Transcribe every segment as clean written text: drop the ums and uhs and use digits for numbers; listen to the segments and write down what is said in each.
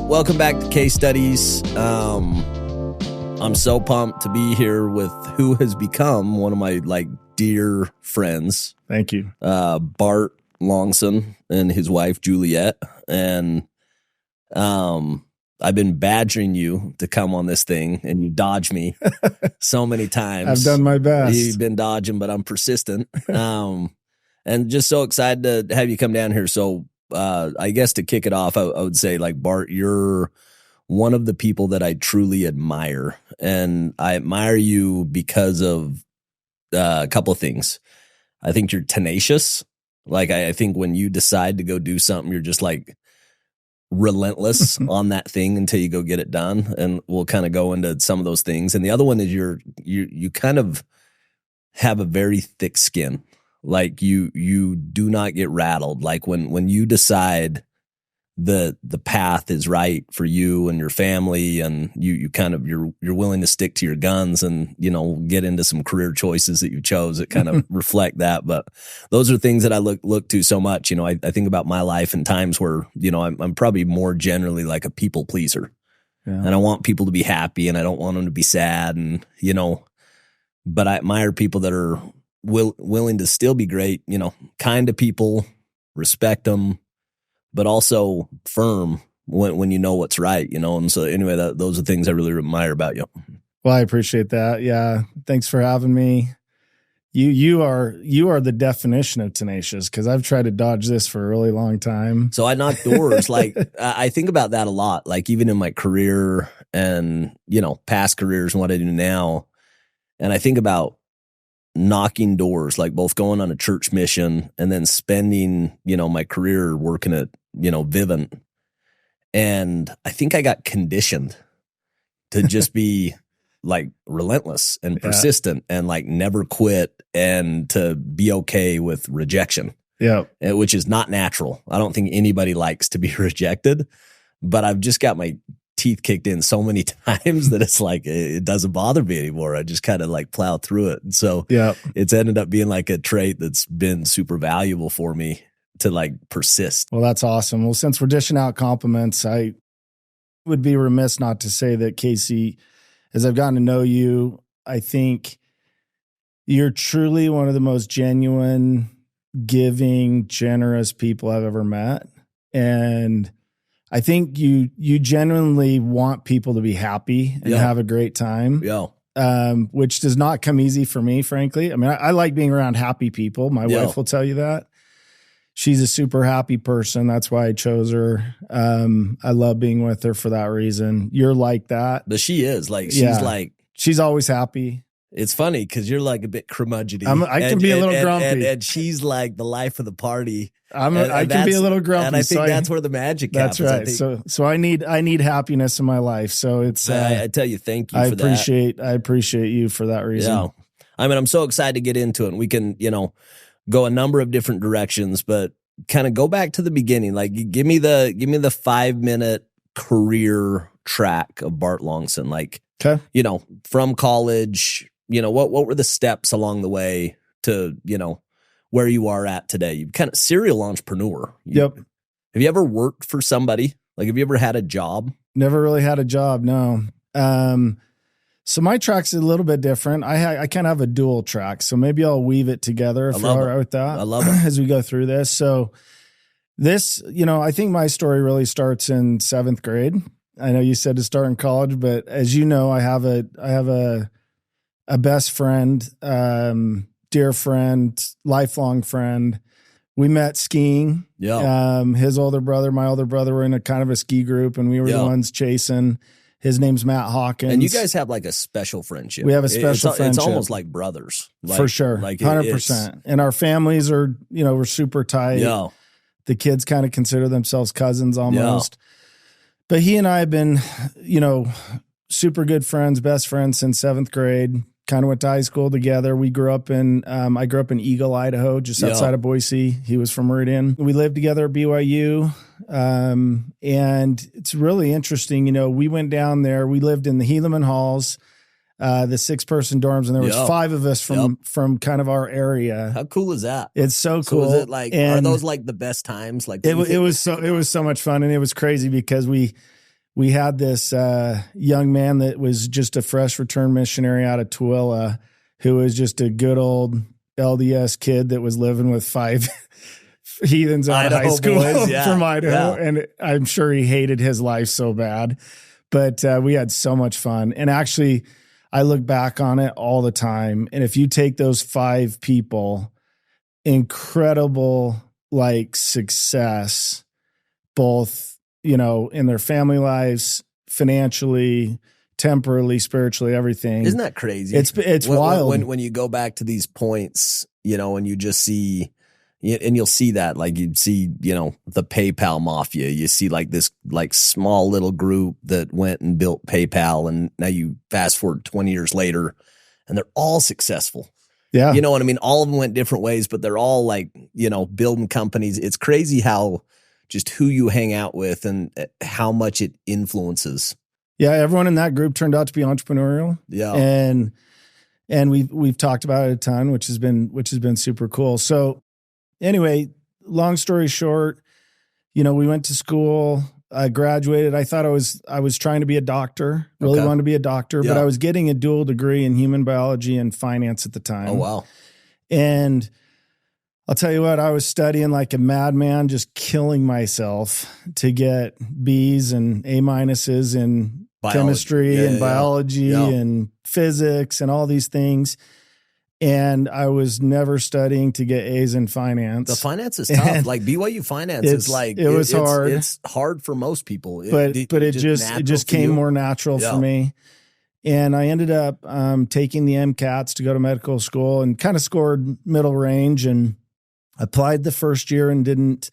welcome back to Case Studies. I'm so pumped to be here with who has become one of my dear friends. Thank you. Bart Longson and his wife, Juliet. And I've been badgering you to come on this thing, and you dodged me so many times. I've done my best. You've been dodging, but I'm persistent. And just so excited to have you come down here. So I guess to kick it off, I would say, Bart, you're one of the people that I truly admire. And I admire you because of a couple of things. I think you're tenacious. I think when you decide to go do something, you're just relentless on that thing until you go get it done. And we'll kind of go into some of those things. And the other one is you kind of have a very thick skin. You do not get rattled. When you decide the path is right for you and your family, and you're willing to stick to your guns and, get into some career choices that you chose that kind of reflect that. But those are things that I look to so much. I think about my life in times where, I'm probably more generally like a people pleaser. Yeah. And I want people to be happy and I don't want them to be sad. And, but I admire people that are willing to still be great, kind to people, respect them, but also firm when you know what's right, And so anyway, those are things I really admire about you. Well, I appreciate that. Yeah. Thanks for having me. You are the definition of tenacious, because I've tried to dodge this for a really long time. So I knock doors. I think about that a lot, even in my career and, past careers and what I do now. And I think about knocking doors, both going on a church mission and then spending, my career working at, Vivint. And I think I got conditioned to just be relentless and persistent and never quit, and to be okay with rejection. Yeah. Which is not natural. I don't think anybody likes to be rejected, but I've just got my teeth kicked in so many times that it's it doesn't bother me anymore. I just kind of plow through it. And so it's ended up being a trait that's been super valuable for me to persist. Well, that's awesome. Well, since we're dishing out compliments, I would be remiss not to say that, Casey, as I've gotten to know you, I think you're truly one of the most genuine, giving, generous people I've ever met. And I think you genuinely want people to be happy and have a great time. Yeah. Which does not come easy for me, frankly. I mean, I like being around happy people. My wife will tell you that. She's a super happy person. That's why I chose her. I love being with her for that reason. You're like that. But she is she's always happy. It's funny because you're a bit curmudgeon-y. I can be a little grumpy. And she's the life of the party. I can be a little grumpy. And I think that's where the magic happens. That's right. So I need happiness in my life. So it's I tell you, thank you for that. I appreciate you for that reason. Yeah. I mean, I'm so excited to get into it. And we can, go a number of different directions, but kind of go back to the beginning. Give me the 5-minute career track of Bart Longson. Okay. From college, what were the steps along the way to, where you are at today? You're kind of serial entrepreneur. Yep. Have you ever worked for somebody? Have you ever had a job? Never really had a job. No. So my track's a little bit different. I kind of have a dual track, so maybe I'll weave it together if you're all right with that. I love it. As we go through this. So this, I think my story really starts in 7th grade. I know you said to start in college, but as you know, I have a best friend, dear friend, lifelong friend. We met skiing. Yeah. His older brother, my older brother were in a kind of a ski group, and we were the ones chasing. His name's Matt Hawkins. And you guys have a special friendship. We have a special friendship. It's almost like brothers. For sure. 100%. And our families are, we're super tight. Yeah. The kids kind of consider themselves cousins almost. Yeah. But he and I have been, super good friends, best friends since 7th grade. Kind of went to high school together. We grew up in, I grew up in Eagle, Idaho, just outside of Boise. He was from Meridian. We lived together at BYU. And it's really interesting. We went down there, we lived in the Helaman halls, the 6-person dorms, and there was 5 of us from kind of our area. How cool is that? It's so cool. So is it are those the best times? It was so much fun. And it was crazy because we we had this young man that was just a fresh return missionary out of Tooele, who was just a good old LDS kid that was living with 5 heathens out of high school boys, from Idaho. Yeah. And I'm sure he hated his life so bad, but we had so much fun. And actually, I look back on it all the time. And if you take those 5 people, incredible like success, both, in their family lives, financially, temporally, spiritually, everything. Isn't that crazy? It's wild. When you go back to these points, and you just see, and you'll see that, like you'd see, the PayPal mafia. You see like this like small little group that went and built PayPal, and now you fast forward 20 years later, and they're all successful. Yeah. You know what I mean? All of them went different ways, but they're all like, building companies. It's crazy how just who you hang out with and how much it influences. Yeah, everyone in that group turned out to be entrepreneurial. Yeah. And we've talked about it a ton, which has been super cool. So anyway, long story short, we went to school, I graduated. I thought I was trying to be a doctor, really wanted to be a doctor, but I was getting a dual degree in human biology and finance at the time. Oh, wow. And I'll tell you what, I was studying like a madman, just killing myself to get B's and A minuses in chemistry and biology and physics and all these things. And I was never studying to get A's in finance. The finance is tough. Like BYU finance is like, it was hard. It's hard for most people. But it just came more natural for me. And I ended up taking the MCATs to go to medical school and kind of scored middle range and applied the first year and didn't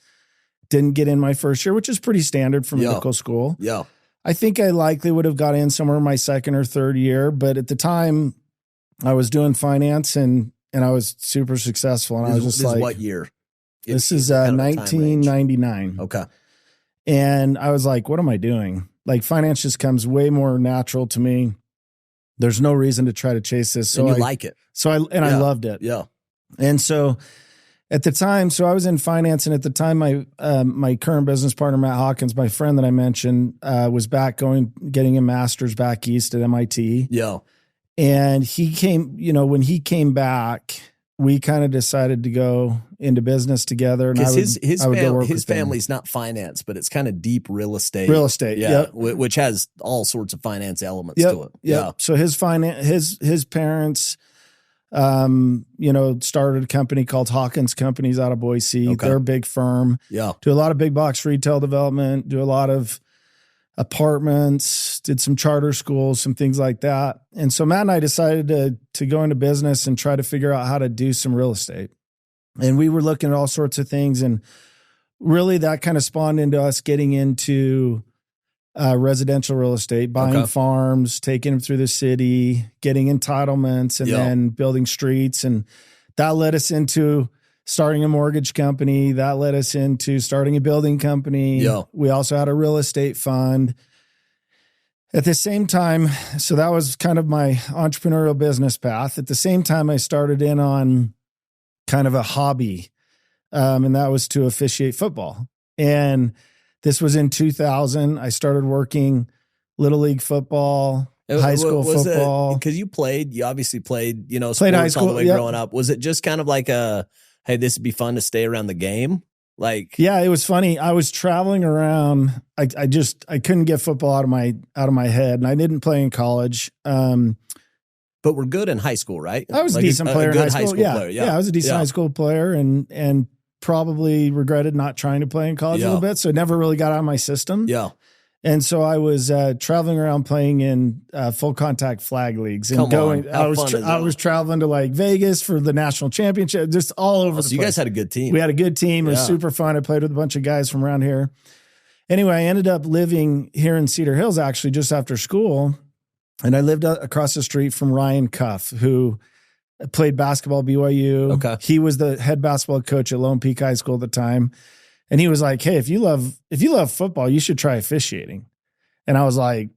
get in my first year, which is pretty standard for medical school. Yeah. I think I likely would have got in somewhere in my second or third year, but at the time I was doing finance and I was super successful. And I was just like, what year? This is 1999. Okay. And I was like, what am I doing? Like finance just comes way more natural to me. There's no reason to try to chase this. So and you like it. So I loved it. Yeah. And so at the time, I was in finance, and at the time, my current business partner, Matt Hawkins, my friend that I mentioned, was back getting a master's back east at MIT. Yeah. And he came, when he came back, we kind of decided to go into business together. And his family's not finance, but it's kind of deep real estate. Yeah. Which has all sorts of finance elements to it. Yeah. So his parents, started a company called Hawkins Companies out of Boise. Okay. They're a big firm. Yeah. Do a lot of big box retail development, do a lot of apartments, did some charter schools, some things like that. And so Matt and I decided to go into business and try to figure out how to do some real estate. And we were looking at all sorts of things. And really that kind of spawned into us getting into residential real estate, buying farms, taking them through the city, getting entitlements, and then building streets. And that led us into starting a mortgage company. That led us into starting a building company. Yeah. We also had a real estate fund. At the same time, so that was kind of my entrepreneurial business path. At the same time, I started in on kind of a hobby, and that was to officiate football. And this was in 2000. I started working Little League football, high school football. Because you obviously played, sports high school, all the way growing up. Was it just kind of like hey, this would be fun to stay around the game? Yeah, it was funny. I was traveling around. I couldn't get football out of my head, and I didn't play in college. But we're good in high school, right? I was a decent player in high school. Player, yeah, I was a decent high school player, and probably regretted not trying to play in college a little bit. So it never really got out of my system. Yeah. And so I was traveling around playing in full contact flag leagues and I was traveling to like Vegas for the national championship, just all over the place. You guys had a good team. We had a good team. It was super fun. I played with a bunch of guys from around here. Anyway, I ended up living here in Cedar Hills actually just after school. And I lived across the street from Ryan Cuff, who played basketball at BYU. Okay. He was the head basketball coach at Lone Peak High School at the time. And he was like, hey, if you love football, you should try officiating. And I was like,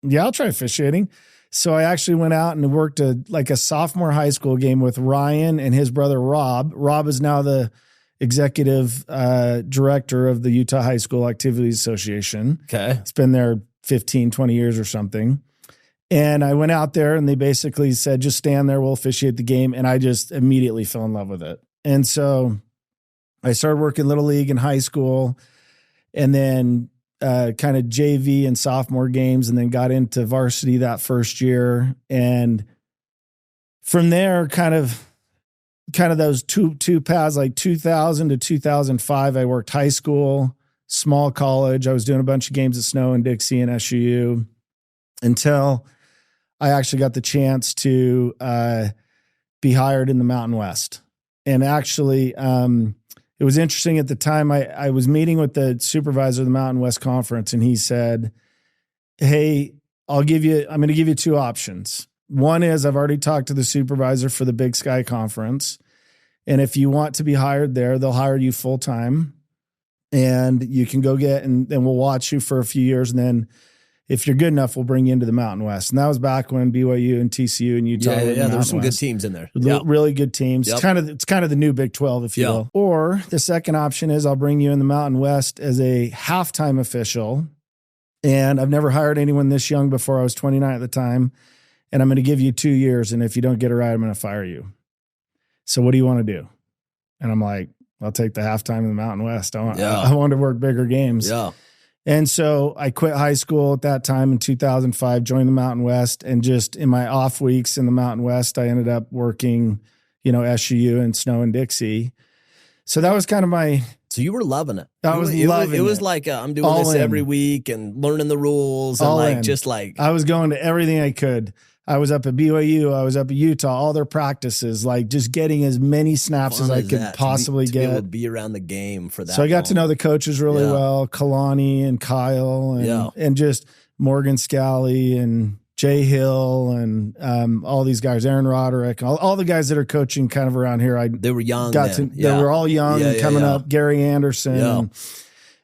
yeah, I'll try officiating. So I actually went out and worked a sophomore high school game with Ryan and his brother, Rob. Rob is now the executive director of the Utah High School Activities Association. Okay. It's been there 15, 20 years or something. And I went out there and they basically said, just stand there, we'll officiate the game. And I just immediately fell in love with it. And so I started working Little League in high school and then kind of JV and sophomore games, and then got into varsity that first year. And from there, kind of those two paths, like 2000 to 2005, I worked high school, small college. I was doing a bunch of games at Snow and Dixie and SUU until I actually got the chance to be hired in the Mountain West. And actually, it was interesting at the time. I was meeting with the supervisor of the Mountain West Conference, and he said, hey, I'm going to give you two options. One is I've already talked to the supervisor for the Big Sky Conference. And if you want to be hired there, they'll hire you full time and you can go and we'll watch you for a few years. And then if you're good enough, we'll bring you into the Mountain West. And that was back when BYU and TCU and Utah. Yeah, there's some good teams in there. Really good teams. Yep. It's kind of the new Big 12, if you will. Or the second option is I'll bring you in the Mountain West as a halftime official. And I've never hired anyone this young before. I was 29 at the time. And I'm going to give you 2 years. And if you don't get it right, I'm going to fire you. So what do you want to do? And I'm like, I'll take the halftime in the Mountain West. I want to work bigger games. Yeah. And so I quit high school at that time in 2005, joined the Mountain West, and just in my off weeks in the Mountain West, I ended up working, SUU and Snow and Dixie. So that was kind of So you were loving it. I was loving it. It was like, I'm doing all this every week and learning the rules. And I was going to everything I could. I was up at BYU. I was up at Utah, all their practices, like just getting as many snaps as I could possibly get. To be able to be around the game for that. So I got to know the coaches really well, Kalani and Kyle and just Morgan Scally and Jay Hill and all these guys, Aaron Roderick, all the guys that are coaching kind of around here. They were young. They were all young and coming up. Gary Anderson.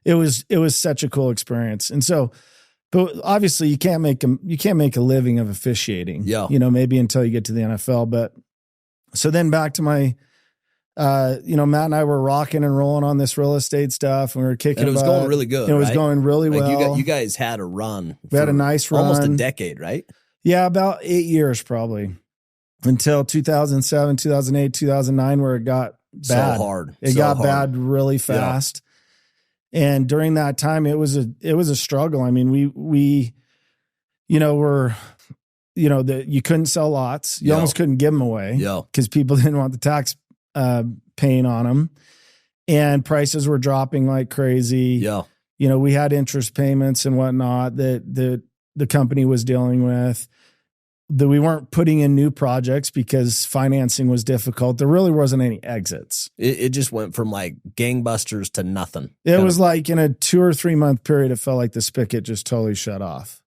It was such a cool experience. And so, but obviously you can't make a living of officiating, maybe until you get to the NFL. But so then back to my, Matt and I were rocking and rolling on this real estate stuff, and we were kicking. And it was going really good. It was going really well. You guys had a run. We had a nice run, almost a decade, right? Yeah, about 8 years probably, until 2007, 2008, 2009, where it got bad. So hard. It got bad really fast. And during that time, it was a struggle. I mean, we you couldn't sell lots. You almost couldn't give them away because people didn't want the tax paying on them, and prices were dropping like crazy. We had interest payments and whatnot that the company was dealing with. That we weren't putting in new projects because financing was difficult. There really wasn't any exits. It just went from like gangbusters to nothing. It was like in a 2 or 3 month period, it felt like the spigot just totally shut off.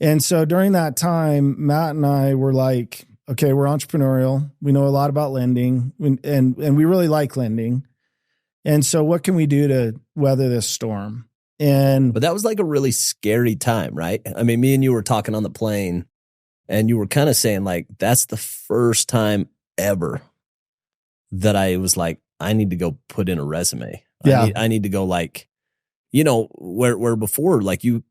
And so during that time, Matt and I were like, okay, we're entrepreneurial. We know a lot about lending and we really like lending. And so what can we do to weather this storm? But that was like a really scary time, right? I mean, me and you were talking on the plane. And you were kind of saying like, that's the first time ever that I was like, I need to go put in a resume. I need to go like, where before like you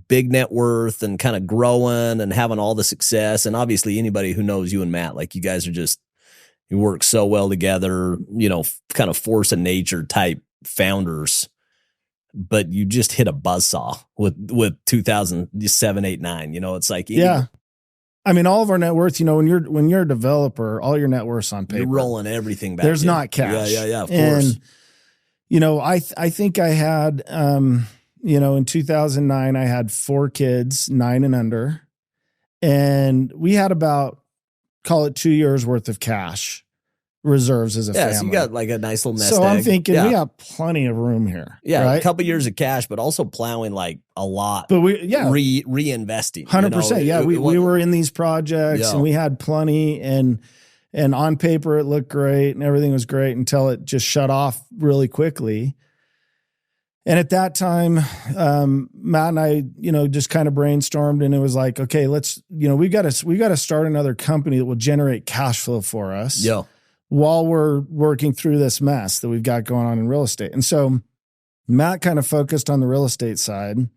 big net worth and kind of growing and having all the success. And obviously anybody who knows you and Matt, like you guys are you work so well together, kind of force of nature type founders. But you just hit a buzzsaw with 2007, 8, 9. It's like I mean, all of our net worth. When you're a developer, all your net worth's on paper. You're rolling everything back. There's not cash. Yeah. Of course. And I think I had in 2009 I had 4 kids, 9 and under, and we had about call it 2 years worth of cash reserves as a family. So you got like a nice little nest egg. So I'm thinking we got plenty of room here. Yeah, right? A couple years of cash, but also plowing like a lot. But reinvesting. 100%. We were in these projects and we had plenty, and on paper it looked great and everything was great until it just shut off really quickly. And at that time, Matt and I, just kind of brainstormed, and it was like, okay, let's, we got to start another company that will generate cash flow for us. Yeah. While we're working through this mess that we've got going on in real estate. And so Matt kind of focused on the real estate side,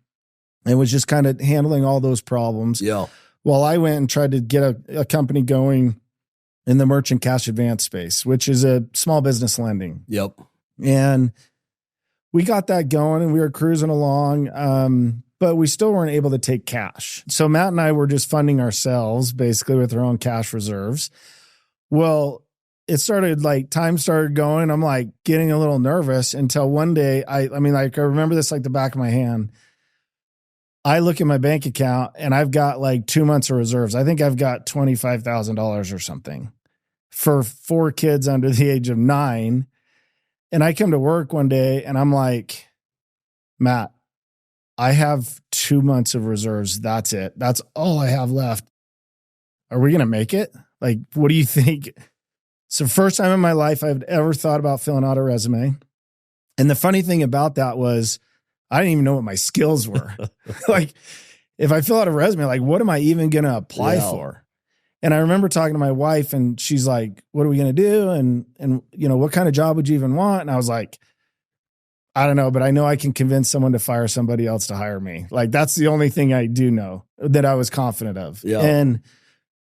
and was just kind of handling all those problems. Yeah. While I went and tried to get a company going in the merchant cash advance space, which is a small business lending. Yep. And we got that going and we were cruising along, but we still weren't able to take cash. So Matt and I were just funding ourselves basically with our own cash reserves. Well, it started like time started going. I'm like getting a little nervous until one day, I remember this like the back of my hand. I look at my bank account and I've got like 2 months of reserves. I think I've got $25,000 or something for 4 kids under the age of 9. And I come to work one day and I'm like, Matt, I have 2 months of reserves. That's it. That's all I have left. Are we going to make it? Like, what do you think? So first time in my life I've ever thought about filling out a resume. And the funny thing about that was I didn't even know what my skills were. Like, if I fill out a resume, like, what am I even going to apply for? And I remember talking to my wife and she's like, what are we going to do? And, you know, what kind of job would you even want? And I was like, I don't know, but I know I can convince someone to fire somebody else to hire me. Like, that's the only thing I do know that I was confident of. Yeah. And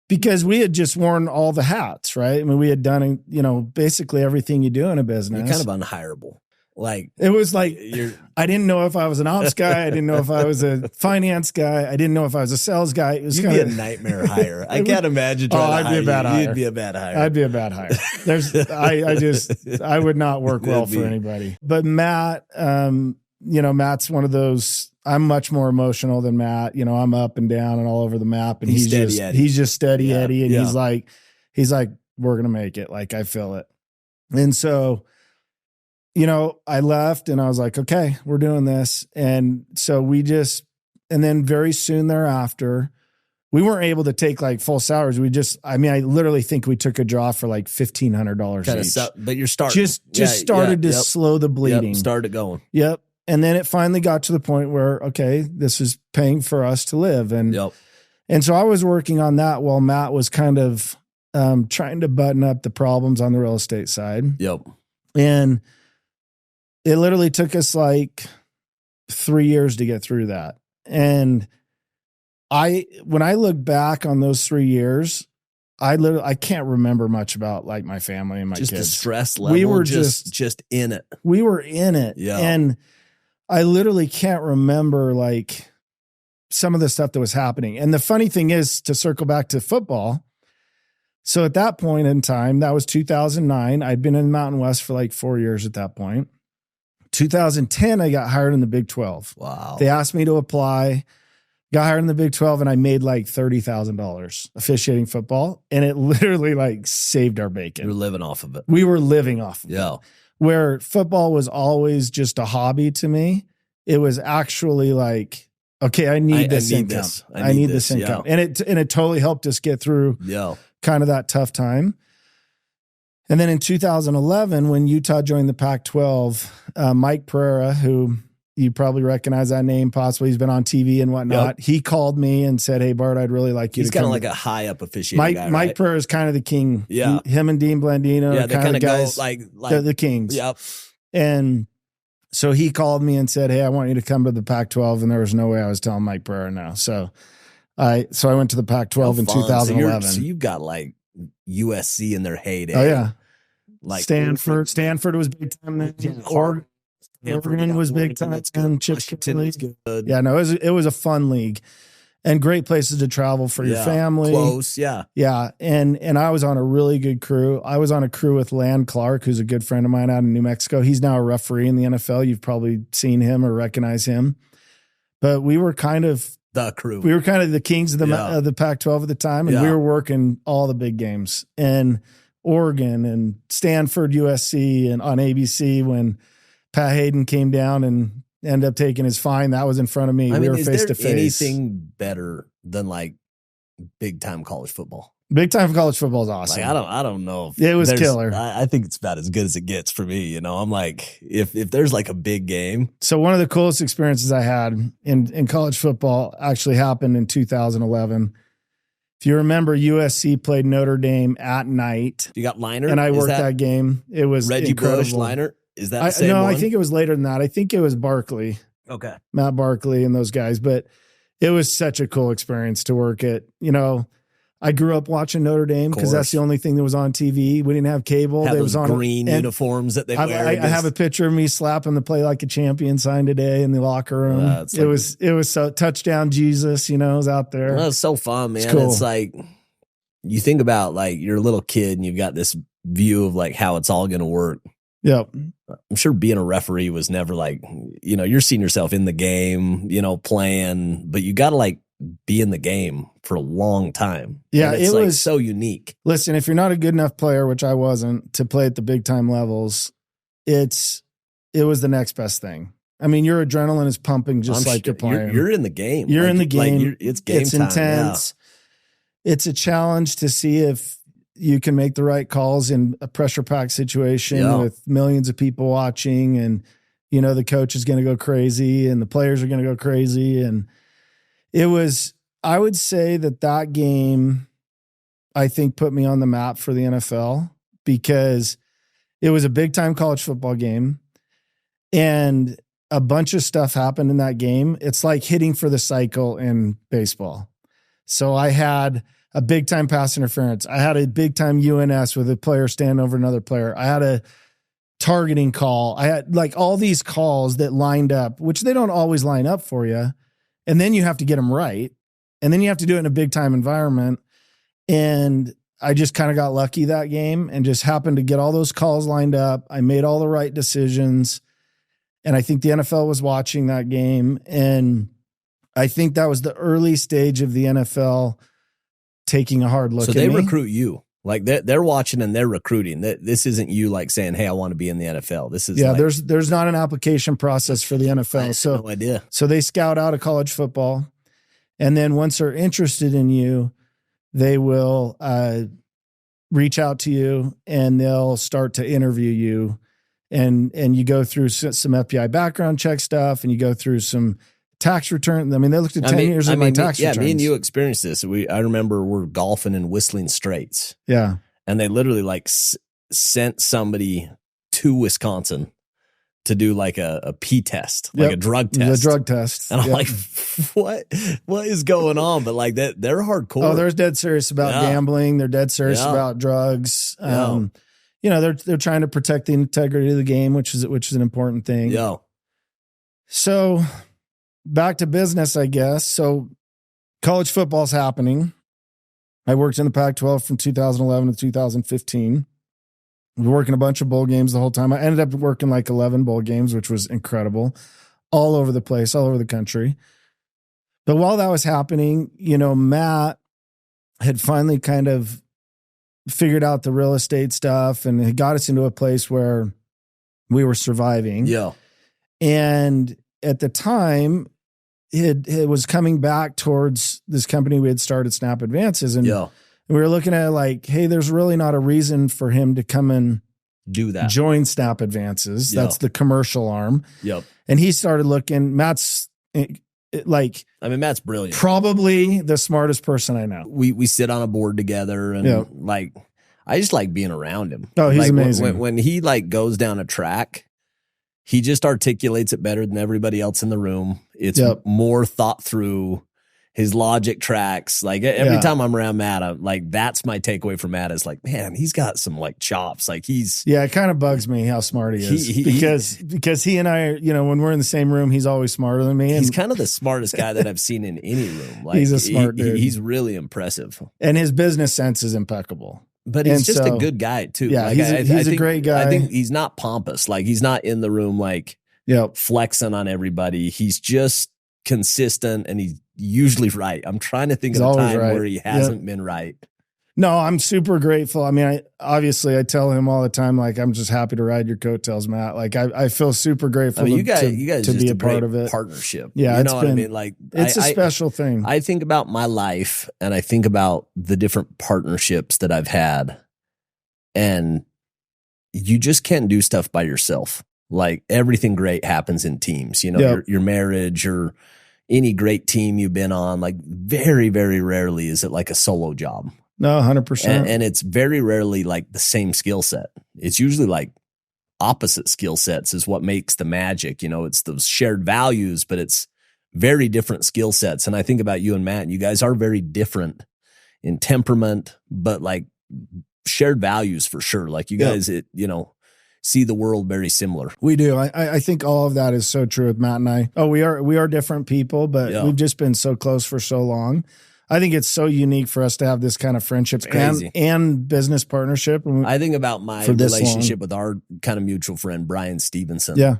because we had just worn all the hats, right? I mean, we had done, you know, basically everything you do in a business. You're kind of unhireable. Like, it was like, I didn't know if I was an ops guy. I didn't know if I was a finance guy. I didn't know if I was a sales guy. It was you'd be a nightmare hire. I can't imagine trying to hire you. You'd be a bad hire. I'd be a bad hire. I would not work well for anybody. But Matt, you know, Matt's one of those, I'm much more emotional than Matt. You know, I'm up and down and all over the map, and he's just steady Eddie. And he's like, we're going to make it. Like, I feel it. And so, you know, I left and I was like, okay, we're doing this. And so and then very soon thereafter, we weren't able to take like full salaries. I literally think we took a draw for like $1,500 each. But you're starting. Just started to slow the bleeding. Started going. Yep. And then it finally got to the point where, okay, this is paying for us to live. And, and so I was working on that while Matt was kind of trying to button up the problems on the real estate side. Yep. And it literally took us like 3 years to get through that. And when I look back on those 3 years, I can't remember much about like my family and my kids. The stress level. We were just in it. We were in it. Yeah. And I literally can't remember like some of the stuff that was happening. And the funny thing is, to circle back to football. So at that point in time, that was 2009. I'd been in the Mountain West for like 4 years at that point. 2010, I got hired in the Big 12. Wow. They asked me to apply, got hired in the Big 12, and I made like $30,000 officiating football. And it literally like saved our bacon. You're living off of it. We were living off of it. Where football was always just a hobby to me. It was actually like, okay, I need this income. I need this income. And it totally helped us get through kind of that tough time. And then in 2011, when Utah joined the Pac-12, Mike Pereira, who you probably recognize that name, possibly he's been on TV and whatnot. He called me and said, "Hey, Bart, I'd really like you to come." He's kind of like a high up officiating guy, Mike Pereira is kind of the king. Yeah. Him and Dean Blandino are kind of guys, like the kings. Yep. And so he called me and said, "Hey, I want you to come to the Pac-12." And there was no way I was telling Mike Pereira no. So I went to the Pac-12 in 2011. So you've got like USC in their heyday. Oh yeah. Like Stanford was big time then. Oregon was big time. Good. Yeah, no, it was a fun league and great places to travel for your family. Close, yeah. And I was on a really good crew. I was on a crew with Lan Clark, who's a good friend of mine out in New Mexico. He's now a referee in the NFL. You've probably seen him or recognize him. But we were kind of the crew. We were kind of the kings of the Pac-12 at the time, and we were working all the big games. And Oregon and Stanford, USC, and on ABC when Pat Hayden came down and ended up taking his fine. That was in front of me. We were face to face. Anything better than like big time college football? Big time college football is awesome. Like, I don't know. It was killer. I think it's about as good as it gets for me. You know, I'm like, if there's like a big game. So one of the coolest experiences I had in college football actually happened in 2011. If you remember, USC played Notre Dame at night. You got Liner? And I worked that game. It was Reggie incredible. Bush, Liner? Is that the same No, one? I think it was later than that. I think it was Barkley. Okay. Matt Barkley and those guys. But it was such a cool experience to work at, I grew up watching Notre Dame because that's the only thing that was on TV. We didn't have cable. Had It those was on green uniforms that they wear. I have a picture of me slapping the Play Like a Champion sign today in the locker room. It was so touchdown Jesus, was out there. Well, it's so fun, man. It's cool. It's like you think about like you're a little kid and you've got this view of like how it's all going to work. Yep. I'm sure being a referee was never like, you're seeing yourself in the game, playing, but you got to like be in the game for a long time. Yeah, and it's was so unique. Listen, if you're not a good enough player, which I wasn't, to play at the big time levels, it was the next best thing. I mean, your adrenaline is pumping just like you're playing. You're in the game. You're in the game. It's game it's time. Intense. Yeah. It's a challenge to see if you can make the right calls in a pressure packed situation with millions of people watching, and the coach is going to go crazy and the players are going to go crazy. And I would say that game, I think, put me on the map for the NFL because it was a big time college football game and a bunch of stuff happened in that game. It's like hitting for the cycle in baseball. So I had a big time pass interference. I had a big time UNS with a player stand over another player. I had a targeting call. I had like all these calls that lined up, which they don't always line up for you. And then you have to get them right. And then you have to do it in a big time environment. And I just kind of got lucky that game and just happened to get all those calls lined up. I made all the right decisions. And I think the NFL was watching that game. And I think that was the early stage of the NFL taking a hard look at me. So they recruit you. Like they're watching and they're recruiting. This isn't you like saying, "Hey, I want to be in the NFL." This is there's not an application process for the NFL. No idea. So they scout out a college football, and then once they're interested in you, they will reach out to you and they'll start to interview you, and you go through some FBI background check stuff, and you go through some tax return. I mean, they looked at 10 years of my tax returns. Yeah, me and you experienced this. I remember we're golfing in Whistling Straits. Yeah. And they literally like sent somebody to Wisconsin to do like a pee test, like a drug test. The drug test. And I'm like, what is going on? But like that, they're hardcore. Oh, they're dead serious about gambling. They're dead serious about drugs. They're trying to protect the integrity of the game, which is an important thing. Yeah. So back to business, I guess. So college football's happening. I worked in the Pac-12 from 2011 to 2015. I was working a bunch of bowl games the whole time. I ended up working like 11 bowl games, which was incredible, all over the place, all over the country. But while that was happening, Matt had finally kind of figured out the real estate stuff and it got us into a place where we were surviving. Yeah. And at the time, it was coming back towards this company we had started, Snap Advances. And we were looking at it like, hey, there's really not a reason for him to come and do that. Join Snap Advances. That's the commercial arm. Yep. And he started looking. Matt's Matt's brilliant. Probably the smartest person I know. We sit on a board together and I just like being around him. Oh, he's amazing. When he like goes down a track, he just articulates it better than everybody else in the room. It's more thought through. His logic tracks. Like every time I'm around Matt, I'm like, that's my takeaway from Matt is like, man, he's got some like chops. Like it kind of bugs me how smart he is because he and I are, when we're in the same room, he's always smarter than me. He's kind of the smartest guy that I've seen in any room. Like he's a smart dude. He's really impressive. And his business sense is impeccable. But he's just a good guy too. Yeah, like, he's a great guy. I think he's not pompous. Like he's not in the room like flexing on everybody. He's just consistent and he's usually right. I'm trying to think of a time where he hasn't been right. No, I'm super grateful. I mean, I tell him all the time, like, I'm just happy to ride your coattails, Matt. Like, I feel super grateful you guys to be a part of it. Partnership. Yeah, you know what I mean? Like, it's a special thing. I think about my life and I think about the different partnerships that I've had, and you just can't do stuff by yourself. Like, everything great happens in teams. Your marriage or any great team you've been on, like, very, very rarely is it like a solo job. No, 100%. And it's very rarely like the same skill set. It's usually like opposite skill sets is what makes the magic. You know, it's those shared values, but it's very different skill sets. And I think about you and Matt, and you guys are very different in temperament, but like shared values for sure. Like you guys, see the world very similar. We do. I think all of that is so true with Matt and I. Oh, we are different people, but we've just been so close for so long. I think it's so unique for us to have this kind of friendship and business partnership. I think about my relationship with our kind of mutual friend, Brian Stevenson. Yeah.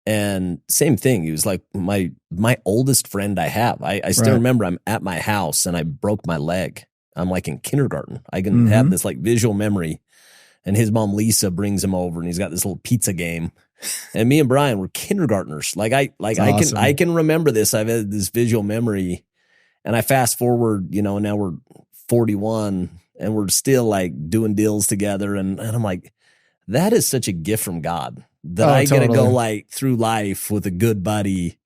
And same thing. He was like my oldest friend I have. I still remember I'm at my house and I broke my leg. I'm like in kindergarten. I can have this like visual memory. And his mom, Lisa, brings him over and he's got this little pizza game. And me and Brian were kindergartners. I can remember this. I've had this visual memory. And I fast forward, now we're 41 and we're still like doing deals together. And I'm like, that is such a gift from God that I get to go like through life with a good buddy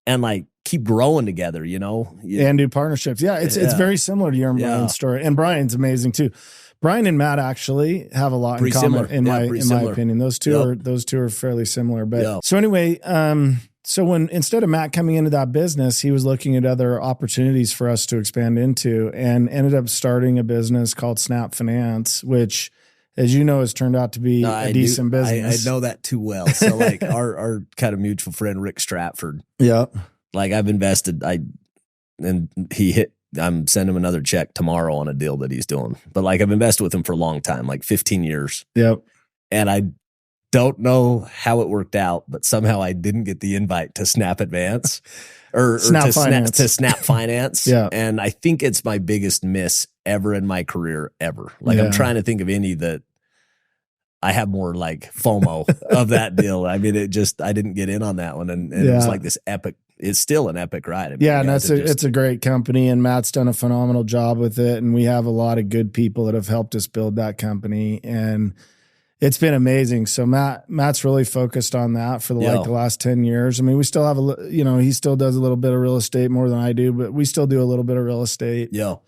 and like keep growing together, and do partnerships. Yeah. It's very similar to your and Brian's story. And Brian's amazing too. Brian and Matt actually have a lot in common in my opinion. Those two are fairly similar. But so anyway, so when instead of Matt coming into that business, he was looking at other opportunities for us to expand into and ended up starting a business called Snap Finance, which, as you know, has turned out to be a decent business. I know that too well. So like our kind of mutual friend, Rick Stratford. Yeah. Like I've invested, I'm sending him another check tomorrow on a deal that he's doing. But like I've invested with him for a long time, like 15 years. Yep. And I don't know how it worked out, but somehow I didn't get the invite to Snap Advance or Snap Finance. Yeah. And I think it's my biggest miss ever in my career ever. Like I'm trying to think of any that I have more like FOMO of that deal. I mean, I didn't get in on that one. And it was like this epic. It's still an epic ride. I mean, and it's a great company, and Matt's done a phenomenal job with it. And we have a lot of good people that have helped us build that company, and it's been amazing. So Matt's really focused on that for the last 10 years. I mean, we still have he still does a little bit of real estate more than I do, but we still do a little bit of real estate. Yeah.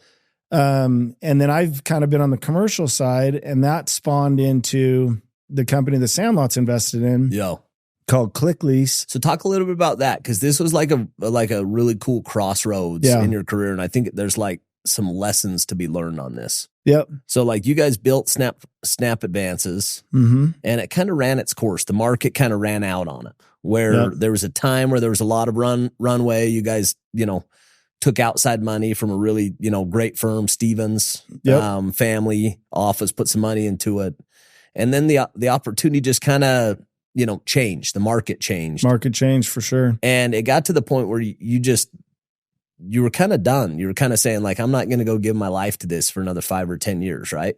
And then I've kind of been on the commercial side, and that spawned into the company that Sandlot's invested in. Yeah. Called Click Lease. So talk a little bit about that, because this was like a really cool crossroads in your career, and I think there's like some lessons to be learned on this. Yep. So like you guys built Snap Advances, and it kind of ran its course. The market kind of ran out on it, where there was a time where there was a lot of runway. You guys, took outside money from a really great firm, Stevens family office, put some money into it, and then the opportunity just kind of changed. The market changed. Market changed for sure. And it got to the point where you were kind of done. You were kind of saying like, I'm not going to go give my life to this for another 5 or 10 years. Right.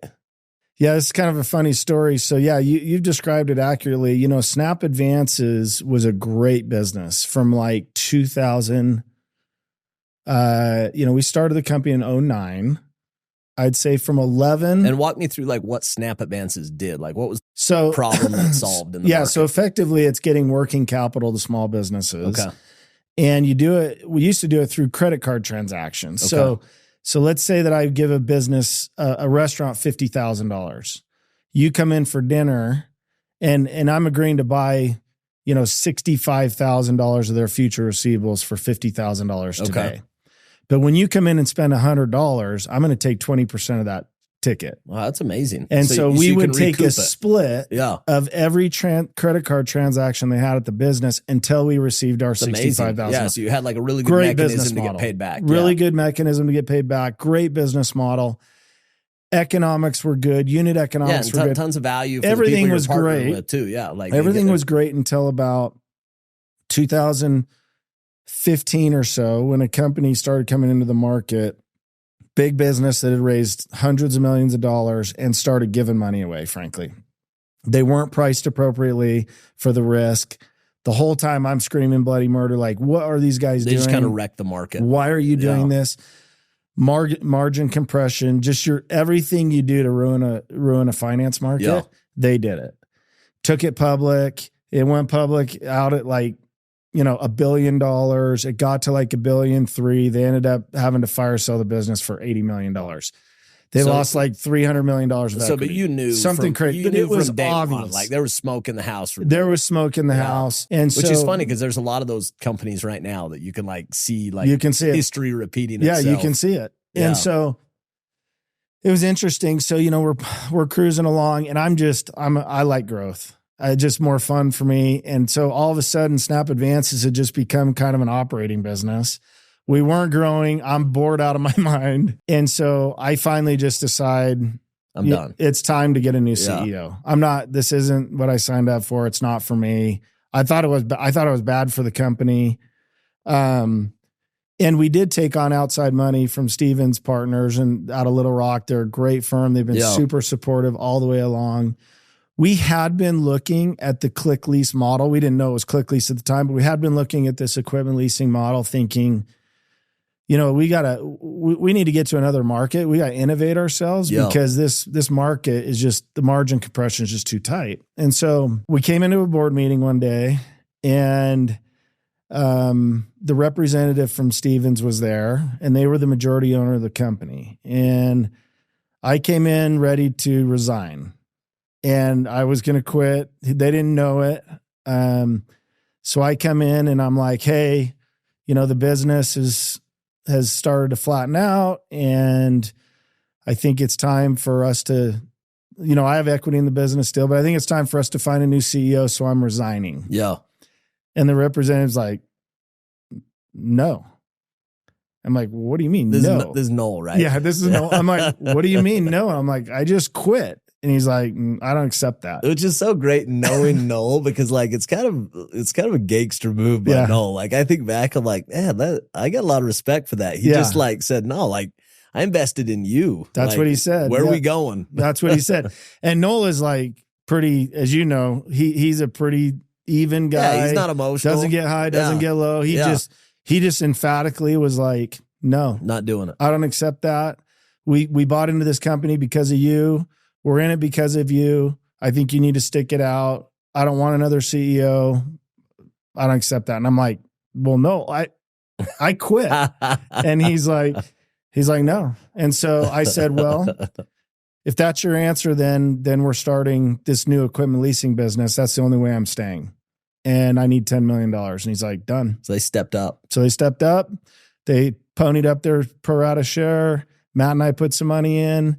Yeah. It's kind of a funny story. So yeah, you've described it accurately. Snap Advances was a great business from like 2000. We started the company in 2009. I'd say from 11. And walk me through like what Snap Advances did. Like what was the problem that solved in the market? So effectively it's getting working capital to small businesses. Okay. And we used to do it through credit card transactions. Okay. So let's say that I give a business, a restaurant, $50,000. You come in for dinner and I'm agreeing to buy, $65,000 of their future receivables for $50,000 today. Okay. But when you come in and spend $100, I'm going to take 20% of that ticket. Wow, that's amazing. And so we would take a split of every credit card transaction they had at the business until we received our $65,000. Yeah, so you had like a really good mechanism to get paid back. Really good mechanism to get paid back. Great business model. Economics were good. Unit economics were good. Tons of value. For everything the was great with too. Yeah, like everything was great until about 2015 or so, when a company started coming into the market, big business that had raised hundreds of millions of dollars and started giving money away. Frankly, they weren't priced appropriately for the risk. The whole time I'm screaming bloody murder. Like, what are these guys doing? They just kind of wrecked the market. Why are you doing this? Margin compression, just everything you do to ruin a finance market. They did it. Took it public. It went public out at like, $1 billion. It got to like $1.3 billion. They ended up having to fire sell the business for $80 million. They lost like $300 million of equity. So, but you knew something crazy. But it was obvious. Like there was smoke in the house. There was smoke in the house, and which is funny because there's a lot of those companies right now that you can like see, like you can see history repeating. Yeah, itself. you can see it, and so it was interesting. So we're cruising along, and I like growth. It's just more fun for me, and so all of a sudden, Snap Advances had just become kind of an operating business. We weren't growing. I'm bored out of my mind. And so I finally just decide I'm done. It's time to get a new CEO. This isn't what I signed up for. It's not for me. I thought it was bad for the company. And we did take on outside money from Steven's partners and out of Little Rock. They're a great firm. They've been super supportive all the way along. We had been looking at the Click Lease model. We didn't know it was Click Lease at the time, but we had been looking at this equipment leasing model thinking, we need to get to another market. We got to innovate ourselves because this market is just, the margin compression is just too tight. And so we came into a board meeting one day, and the representative from Stevens was there, and they were the majority owner of the company. And I came in ready to resign, and I was going to quit. They didn't know it. So I come in and I'm like, hey, the business has started to flatten out, and I think it's time for us to, I have equity in the business still, but I think it's time for us to find a new CEO. So I'm resigning. Yeah. And the representative's like, no. I'm like, what do you mean? This no. This is no, right? Yeah, this is no. I'm like, what do you mean? No. I'm like, I just quit. And he's like, I don't accept that. Which is so great knowing Noel, because like it's kind of a gangster move by Noel. Like I think back, I'm like, man, I got a lot of respect for that. He just like said, no, like I invested in you. That's like, what he said. Where are we going? That's what he said. And Noel is like pretty, as you know, he's a pretty even guy. Yeah, he's not emotional. Doesn't get high, doesn't get low. He just emphatically was like, no, not doing it. I don't accept that. We bought into this company because of you. We're in it because of you. I think you need to stick it out. I don't want another CEO. I don't accept that. And I'm like, well, no, I quit. And he's like, no. And so I said, well, if that's your answer, then we're starting this new equipment leasing business. That's the only way I'm staying. And I need $10 million. And he's like, done. So they stepped up. They ponied up their pro rata share. Matt and I put some money in.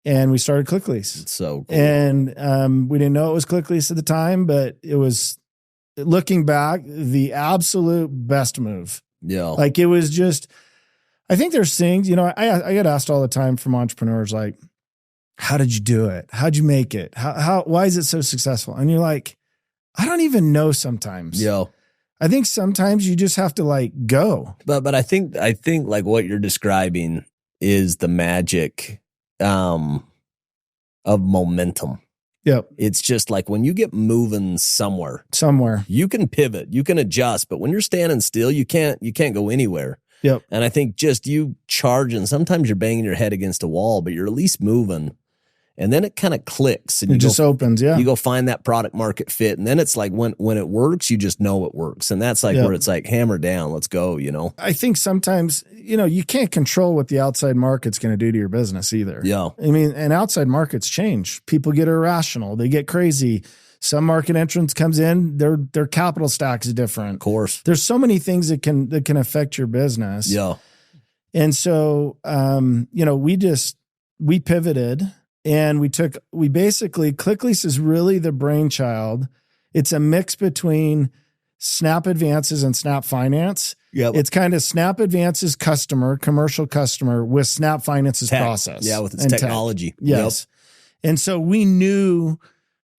And we started Click Lease. It's so cool. And we didn't know it was Click Lease at the time, but it was, looking back, the absolute best move. Yeah. Like it was just, I think there's things, I get asked all the time from entrepreneurs, like, how did you do it? How'd you make it? Why is it so successful? And you're like, I don't even know sometimes. Yo. I think sometimes you just have to like go. But I think like what you're describing is the magic of momentum. Yep. It's just like when you get moving somewhere, you can pivot, you can adjust, but when you're standing still, you can't go anywhere. Yep. And I think just you charging, sometimes you're banging your head against a wall, but you're at least moving. And then it kind of clicks and it just opens. Yeah. You go find that product market fit. And then it's like when it works, you just know it works. And that's like where it's like hammer down, let's go, I think sometimes, you can't control what the outside market's going to do to your business either. Yeah. I mean, and outside markets change. People get irrational. They get crazy. Some market entrance comes in, their capital stack is different. Of course. There's so many things that can affect your business. Yeah. And so, we pivoted. And we basically, Click Lease is really the brainchild. It's a mix between Snap Advances and Snap Finance. Yep. It's kind of Snap Advances commercial customer with Snap Finance's process. Yeah, with its technology. Yes. Yep. And so we knew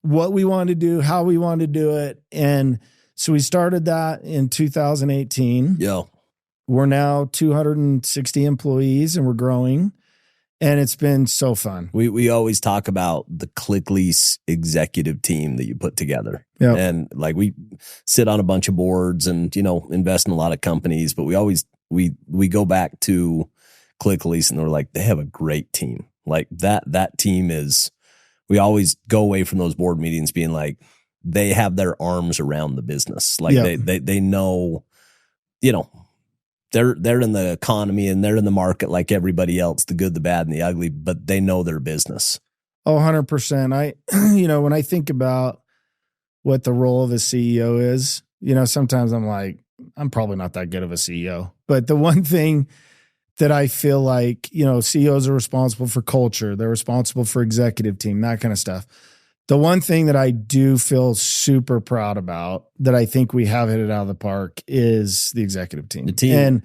what we wanted to do, how we wanted to do it. And so we started that in 2018. Yeah. We're now 260 employees and we're growing. And it's been so fun. We always talk about the Click Lease executive team that you put together. Yep. And like we sit on a bunch of boards and, invest in a lot of companies, but we go back to Click Lease and they're like, they have a great team. Like that team is, we always go away from those board meetings being like, they have their arms around the business. Like they know, they're in the economy and they're in the market like everybody else, the good, the bad, and the ugly, but they know their business. Oh, 100%. When I think about what the role of a CEO is, sometimes I'm like, I'm probably not that good of a CEO. But the one thing that I feel like, CEOs are responsible for culture. They're responsible for executive team, that kind of stuff. The one thing that I do feel super proud about that I think we have hit it out of the park is the executive team. The team. And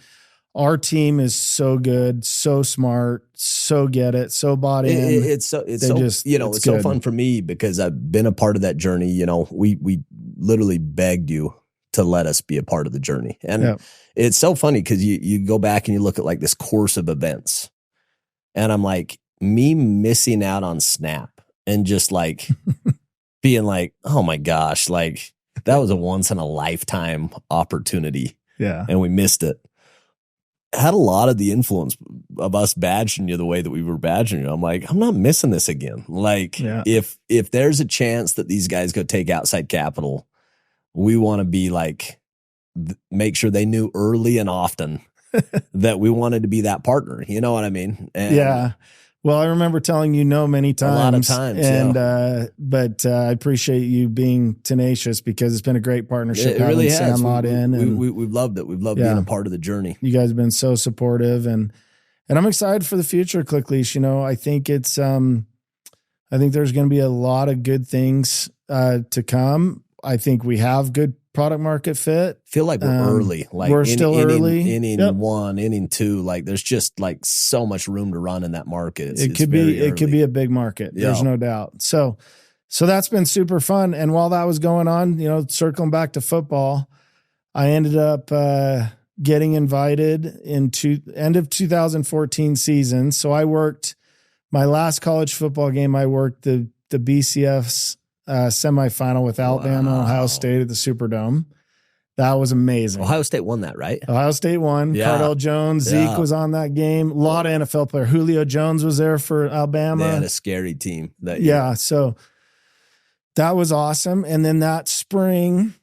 our team is so good, so smart, so get it, so bought in. It's so fun for me because I've been a part of that journey. We literally begged you to let us be a part of the journey. And it's so funny because you go back and you look at like this course of events. And I'm like, me missing out on Snap and just like being like, oh my gosh, like that was a once in a lifetime opportunity. Yeah. And we missed it. Had a lot of the influence of us badging you the way that we were badging you. I'm like, I'm not missing this again. Like if there's a chance that these guys go take outside capital, we want to be like, make sure they knew early and often that we wanted to be that partner. You know what I mean? And yeah. Well, I remember telling you no many times. A lot of times. And, but I appreciate you being tenacious because it's been a great partnership. It really has. Sandlot we've loved it. We've loved being a part of the journey. You guys have been so supportive and I'm excited for the future, Click Leash. I think it's, I think there's going to be a lot of good things to come. I think we have good product market fit. Feel like we're early. Like we're still early. Inning 1, inning 2. Like there's just like so much room to run in that market. It could be a big market. There's no doubt. So that's been super fun. And while that was going on, circling back to football, I ended up getting invited into end of 2014 season. So I worked my last college football game. I worked the BCF's semifinal with Alabama and Ohio State at the Superdome. That was amazing. Ohio State won that, right? Ohio State won. Yeah. Cardell Jones, Zeke was on that game. A lot of NFL players. Julio Jones was there for Alabama. They had a scary team that year. Yeah, so that was awesome. And then that spring,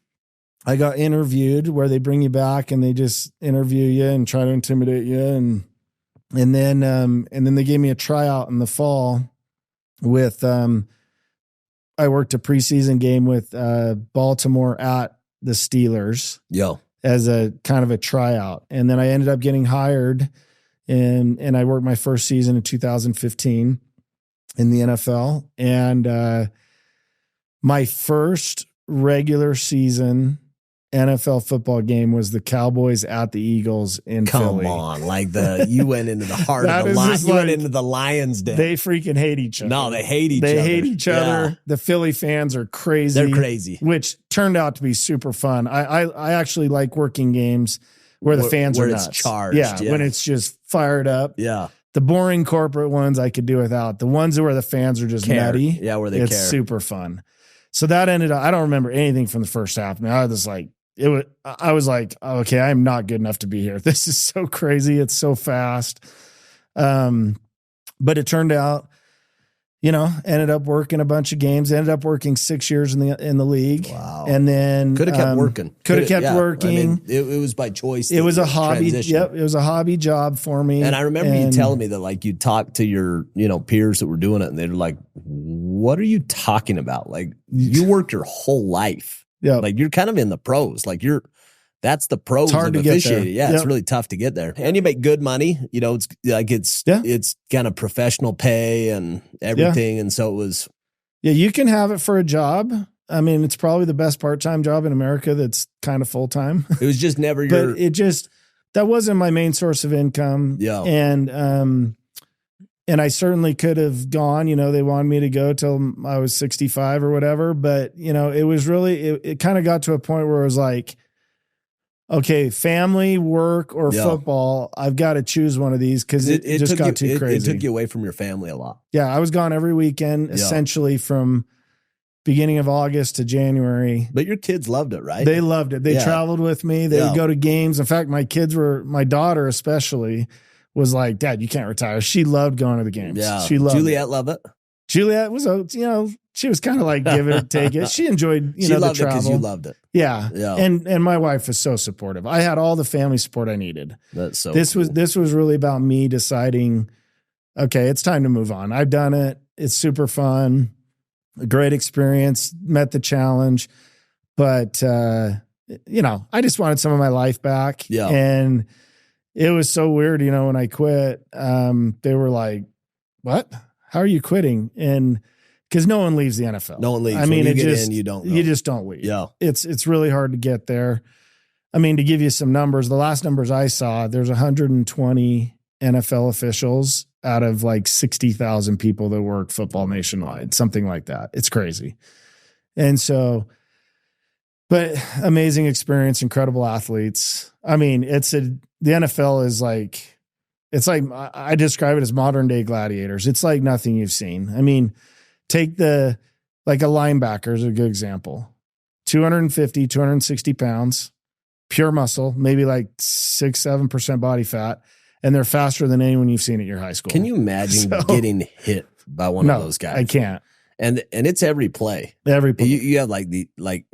I got interviewed where they bring you back and they just interview you and try to intimidate you. And then they gave me a tryout in the fall with I worked a preseason game with Baltimore at the Steelers as a kind of a tryout. And then I ended up getting hired and I worked my first season in 2015 in the NFL. And my first regular season NFL football game was the Cowboys at the Eagles in Philly. Come on, like you went into the heart of the Lions. You went into the Lions' den. They freaking hate each other. No, they hate each other. They hate each other. The Philly fans are crazy. They're crazy. Which turned out to be super fun. I actually like working games where the fans are nuts. It's charged. Yeah, when it's just fired up. Yeah. The boring corporate ones I could do without. The ones where the fans are just nutty. Yeah, where they care. It's super fun. So that ended up, I don't remember anything from the first half. I was like, okay, I'm not good enough to be here. This is so crazy. It's so fast. But it turned out, ended up working a bunch of games, ended up working 6 years in the league. Wow. And then could have kept working. Could have kept working. I mean, it was by choice. It was a hobby. Transition. Yep. It was a hobby job for me. And I remember you telling me that like you talked to your, peers that were doing it and they were like, what are you talking about? Like you worked your whole life. Yeah. Like you're kind of in the pros. Like that's the pros of officiating. Yeah. It's really tough to get there. And you make good money. It's like, it's kind of professional pay and everything. And so it was. Yeah. You can have it for a job. I mean, it's probably the best part-time job in America. That's kind of full-time. It was just never but that wasn't my main source of income. Yeah. And I certainly could have gone, they wanted me to go till I was 65 or whatever. But, it was really, it kind of got to a point where it was like, okay, family, work, or football, I've got to choose one of these because it just got too crazy. It took you away from your family a lot. Yeah, I was gone every weekend, essentially from beginning of August to January. But your kids loved it, right? They loved it. They traveled with me. They would go to games. In fact, my daughter especially was like, Dad, you can't retire. She loved going to the games. Yeah. She loved Juliet loved it. Juliet was, she was kind of like give it, take it. She enjoyed, she the loved it travel. because you loved it. Yeah. Yeah. And my wife was so supportive. I had all the family support I needed. That's so this cool. was really about me deciding, okay, it's time to move on. I've done it. It's super fun. A great experience, met the challenge, but I just wanted some of my life back. Yeah. And it was so weird, when I quit, they were like, "What? How are you quitting?" And because no one leaves the NFL. No one leaves. I mean, when you get in, you don't go. You just don't leave. Yeah. It's really hard to get there. I mean, to give you some numbers, the last numbers I saw, there's 120 NFL officials out of like 60,000 people that work football nationwide, something like that. It's crazy. And so, but amazing experience, incredible athletes. I mean, the NFL is like, it's like, I describe it as modern day gladiators. It's like nothing you've seen. I mean, take like a linebacker is a good example. 250, 260 pounds, pure muscle, maybe like 6-7% body fat. And they're faster than anyone you've seen at your high school. Can you imagine getting hit by one of those guys? I can't. And it's every play. Every play. You have like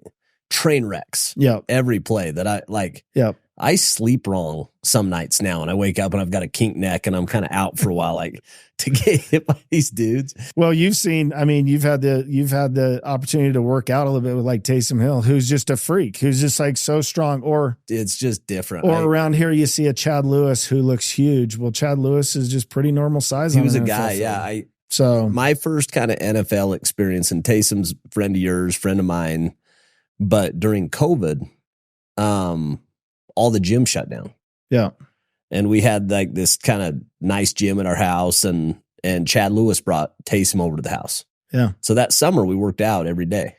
train wrecks. Yep. Every play that I like. Yep. I sleep wrong some nights now, and I wake up and I've got a kink neck, and I'm kind of out for a while, like to get hit by these dudes. Well, you've had the opportunity to work out a little bit with like Taysom Hill, who's just a freak, who's just like so strong. Or it's just different. Or around here, you see a Chad Lewis who looks huge. Well, Chad Lewis is just pretty normal size. He was a guy, yeah. So my first kind of NFL experience, and Taysom's friend of yours, friend of mine, but during COVID, all the gyms shut down. Yeah. And we had like this kind of nice gym at our house, and Chad Lewis brought Taysom over to the house. Yeah. So that summer we worked out every day.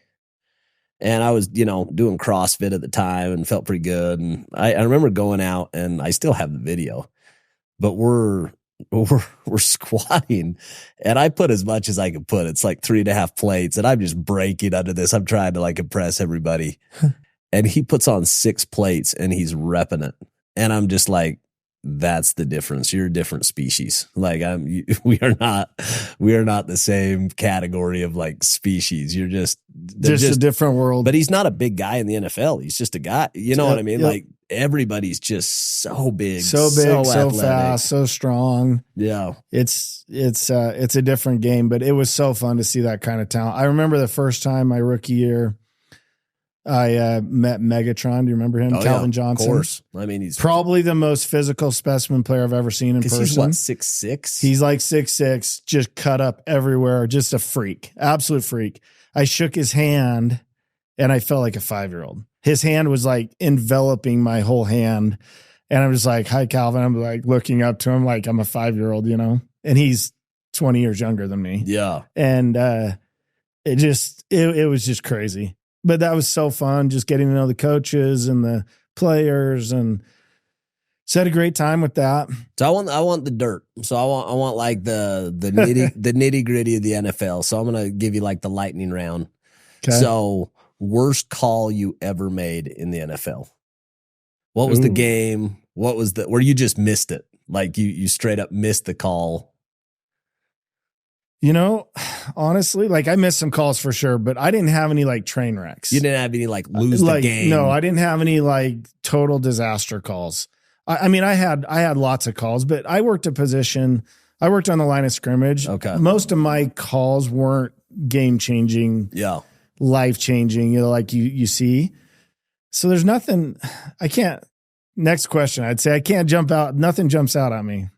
And I was, doing CrossFit at the time and felt pretty good. And I remember going out, and I still have the video, but we're squatting, and I put as much as I could put. It's like 3.5 plates, and I'm just breaking under this. I'm trying to like impress everybody. And he puts on 6 plates, and he's repping it. And I'm just like, that's the difference. You're a different species. Like we are not the same category of like species. You're just a different world. But he's not a big guy in the NFL. He's just a guy. You know what I mean? Yep. Like everybody's just so big, so fast, so strong. Yeah. It's a different game, but it was so fun to see that kind of talent. I remember the first time my rookie year, I met Megatron. Do you remember him? Calvin Johnson. Of course. I mean, he's probably the most physical specimen player I've ever seen in person. He's what, 6'6"? He's like 6'6", just cut up everywhere. Just a freak. Absolute freak. I shook his hand, and I felt like a 5-year-old. His hand was like enveloping my whole hand. And I'm just like, "Hi, Calvin." I'm like looking up to him like I'm a 5-year-old, and he's 20 years younger than me. Yeah. And it was just crazy. But that was so fun, just getting to know the coaches and the players, and just had a great time with that. So I want the dirt. So I want like the nitty gritty of the NFL. So I'm gonna give you like the lightning round. Okay. So worst call you ever made in the NFL. What was the game? What was where you just missed it? Like you straight up missed the call. Honestly, like I missed some calls for sure, but I didn't have any like train wrecks. You didn't have any like lose the game. No, I didn't have any like total disaster calls. I mean, I had lots of calls, but I worked a position. I worked on the line of scrimmage. Okay. Most of my calls weren't game changing. Yeah. Life changing, like you see. So there's nothing. Next question. I'd say I can't jump out. Nothing jumps out at me.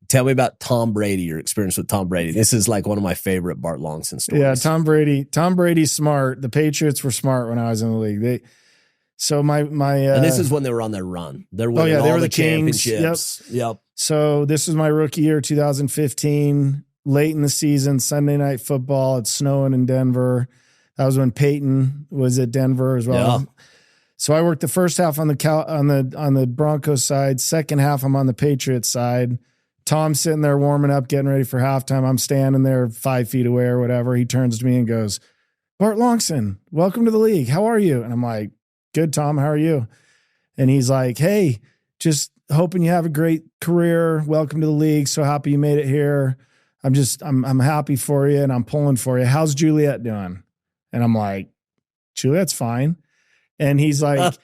Tell me about Tom Brady, your experience with Tom Brady. This is like one of my favorite Bart Longson stories. Yeah, Tom Brady's smart. The Patriots were smart when I was in the league. And this is when they were on their run. They're winning all the championships. Yep. So this was my rookie year, 2015, late in the season, Sunday Night Football. It's snowing in Denver. That was when Peyton was at Denver as well. Yeah. So I worked the first half on the Broncos side. Second half, I'm on the Patriots side. Tom's sitting there warming up, getting ready for halftime. I'm standing there 5 feet away or whatever. He turns to me and goes, "Bart Longson, welcome to the league. How are you?" And I'm like, "Good, Tom. How are you?" And he's like, "Hey, just hoping you have a great career. Welcome to the league. So happy you made it here. I'm happy for you and I'm pulling for you. How's Juliet doing? And I'm like, Juliet's fine. And he's like,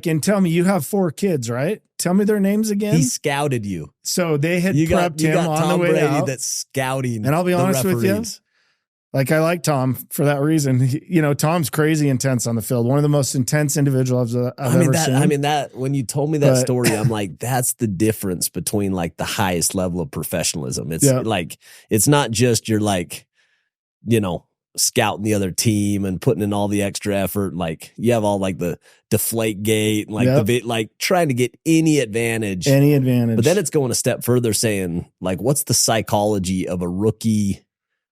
and tell me, you have 4 kids, right? Tell me their names again. He scouted you. So they had prepped him on Tom the way Brady out. that's scouting. And I'll be honest with you, like I like Tom for that reason. Tom's crazy intense on the field. One of the most intense individuals I've ever seen. I mean, that when you told me that story, I'm like, that's the difference between like the highest level of professionalism. It's like, it's not just you're like, scouting the other team and putting in all the extra effort. Like you have all like the deflate gate, and like like trying to get any advantage. But then it's going a step further saying like, what's the psychology of a rookie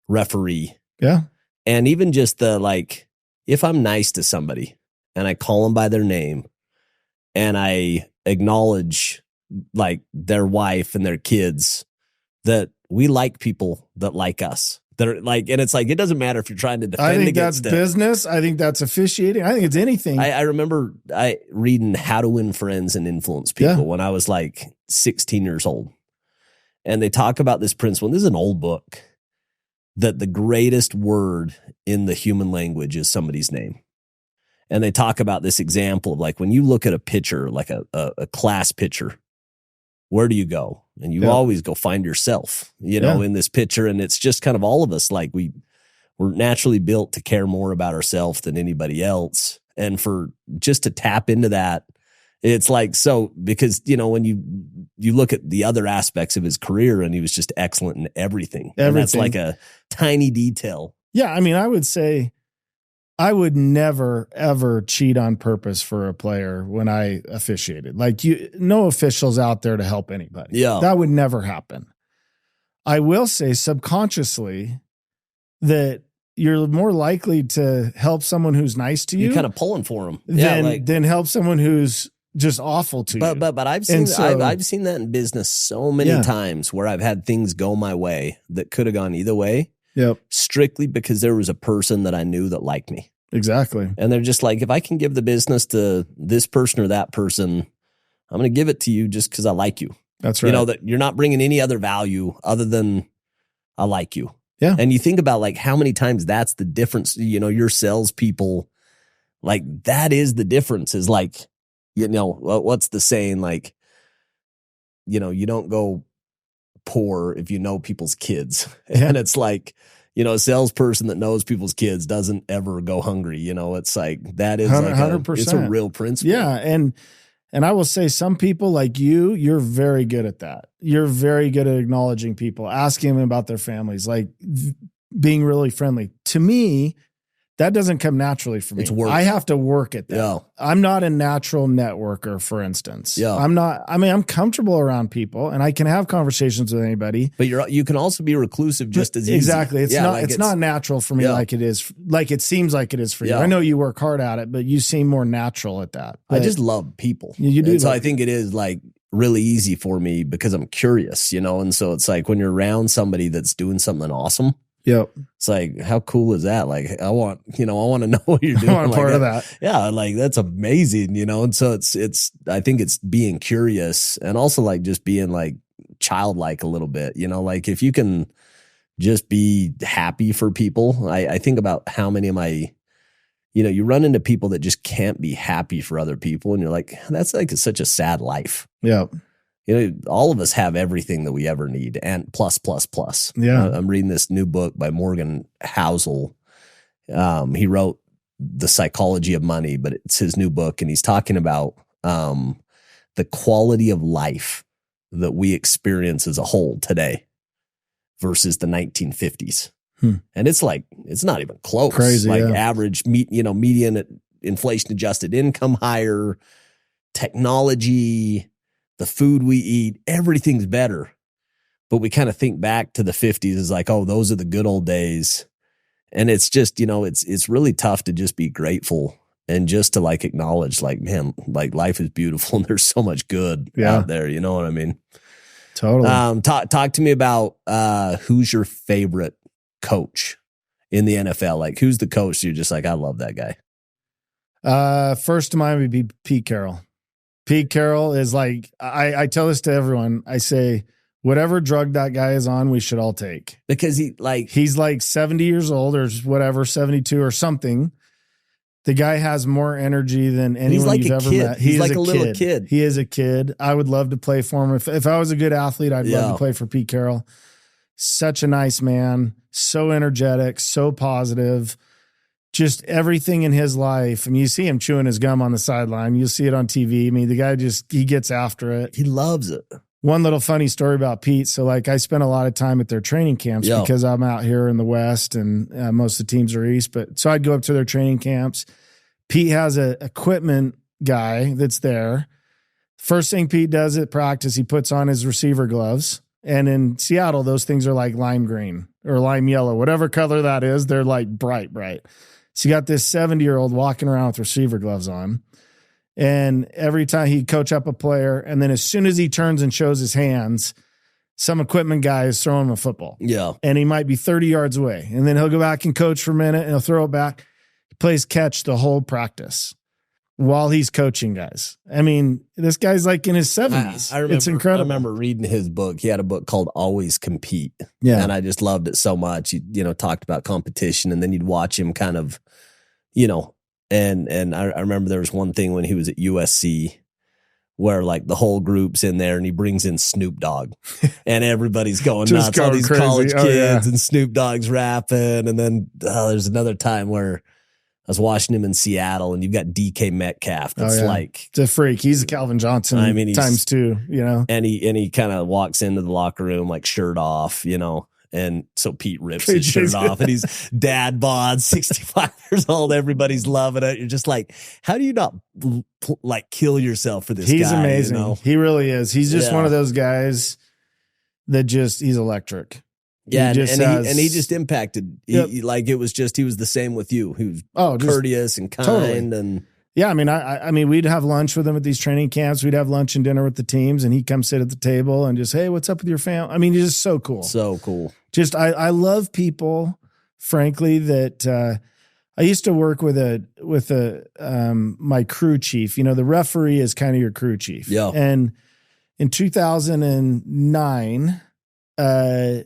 referee? Yeah. And even just the, like, if I'm nice to somebody and I call them by their name and I acknowledge like their wife and their kids, that we like people that like us. They're like, and it's like, it doesn't matter if you're trying to defend. I think that's business. I think that's officiating. I think it's anything. I remember reading How to Win Friends and Influence People when I was like 16 years old. And they talk about this principle. And this is an old book, that the greatest word in the human language is somebody's name. And they talk about this example of like, when you look at a picture, like a class picture, where do you go? And you always go find yourself, in this picture. And it's just kind of all of us, like we're naturally built to care more about ourselves than anybody else. And for just to tap into that, it's like, so because, when you look at the other aspects of his career, and he was just excellent in everything. And that's like a tiny detail. Yeah. I mean, I would say I would never, ever cheat on purpose for a player when I officiated. Like no officials out there to help anybody. Yeah. That would never happen. I will say subconsciously that you're more likely to help someone who's nice to you. You're kind of pulling for them. Than help someone who's just awful to you. But I've seen I've seen that in business so many times where I've had things go my way that could have gone either way. Yep. Strictly because there was a person that I knew that liked me. Exactly. And they're just like, if I can give the business to this person or that person, I'm going to give it to you just because I like you. That's right. That you're not bringing any other value other than I like you. Yeah. And you think about like how many times that's the difference, your salespeople, like that is the difference is like, what's the saying? Like, you don't go poor if you know people's kids. And it's like, a salesperson that knows people's kids doesn't ever go hungry. It's like, that is 100%. Like it's a real principle. Yeah. And I will say some people like you're very good at that. You're very good at acknowledging people, asking them about their families, like being really friendly. To me, that doesn't come naturally for me. It's work. I have to work at that. Yeah. I'm not a natural networker, for instance. Yeah. I'm comfortable around people and I can have conversations with anybody. But you can also be reclusive just as easy. Exactly. It's not natural for me like it is, like it seems like it is for you. I know you work hard at it, but you seem more natural at that. I just love people. You do. And so I think it is like really easy for me because I'm curious, and so it's like when you're around somebody that's doing something awesome. Yep. It's like, how cool is that? Like, I want to know what you're doing. I want a part of that. Yeah. Like that's amazing, and so I think it's being curious and also like just being like childlike a little bit, like if you can just be happy for people. I think about how many of my, you run into people that just can't be happy for other people. And you're like, that's like such a sad life. Yeah. All of us have everything that we ever need and plus. Yeah. I'm reading this new book by Morgan Housel. He wrote The Psychology of Money, but it's his new book. And he's talking about the quality of life that we experience as a whole today versus the 1950s. And it's like, it's not even close. Crazy, like average, median inflation adjusted income higher, technology, the food we eat, everything's better. But we kind of think back to the 50s as like, oh, those are the good old days. And it's just, it's really tough to just be grateful and just to like acknowledge like, man, like life is beautiful and there's so much good out there. You know what I mean? Totally. Talk to me about who's your favorite coach in the NFL? Like who's the coach you're just like, I love that guy? First to mind would be Pete Carroll. Pete Carroll is like, I tell this to everyone. I say, whatever drug that guy is on, we should all take. Because he's like 70 years old or whatever, 72 or something. The guy has more energy than anyone you've ever met. He's like a little kid. He is a kid. I would love to play for him. If I was a good athlete, I'd love to play for Pete Carroll. Such a nice man, so energetic, so positive. Just everything in his life. I mean, you see him chewing his gum on the sideline. You'll see it on TV. I mean, the guy he gets after it. He loves it. One little funny story about Pete. So like I spent a lot of time at their training camps because I'm out here in the West and most of the teams are East. But so I'd go up to their training camps. Pete has a equipment guy that's there. First thing Pete does at practice, he puts on his receiver gloves. And in Seattle, those things are like lime green or lime yellow, whatever color that is. They're like bright. So you got this 70-year-old walking around with receiver gloves on. And every time he'd coach up a player, and then as soon as he turns and shows his hands, some equipment guy is throwing him a football. Yeah. And he might be 30 yards away. And then he'll go back and coach for a minute, and he'll throw it back. He plays catch the whole practice while he's coaching guys. I mean, this guy's like in his 70s. It's incredible. I remember reading his book. He had a book called Always Compete. Yeah. And I just loved it so much. He, talked about competition, and then you'd watch him kind of, and I remember there was one thing when he was at USC where like the whole group's in there and he brings in Snoop Dogg and everybody's going nuts, all these crazy college kids and Snoop Dogg's rapping. And then there's another time where I was watching him in Seattle and you've got DK Metcalf. That's like, it's a freak. He's a Calvin Johnson times two, and he kind of walks into the locker room, like shirt off, And so Pete rips his shirt off and he's dad bod, 65 years old. Everybody's loving it. You're just like, how do you not like kill yourself for this guy? He's amazing. He really is. He's just one of those guys that he's electric. Yeah. And he just impacted. He was the same with you. He was courteous and kind. Totally. And yeah, I mean, we'd have lunch with him at these training camps. We'd have lunch and dinner with the teams, and he'd come sit at the table and just, hey, what's up with your family? I mean, he's just so cool. So cool. Just, I love people, frankly, that I used to work with my crew chief. The referee is kind of your crew chief. Yeah. And in 2009, I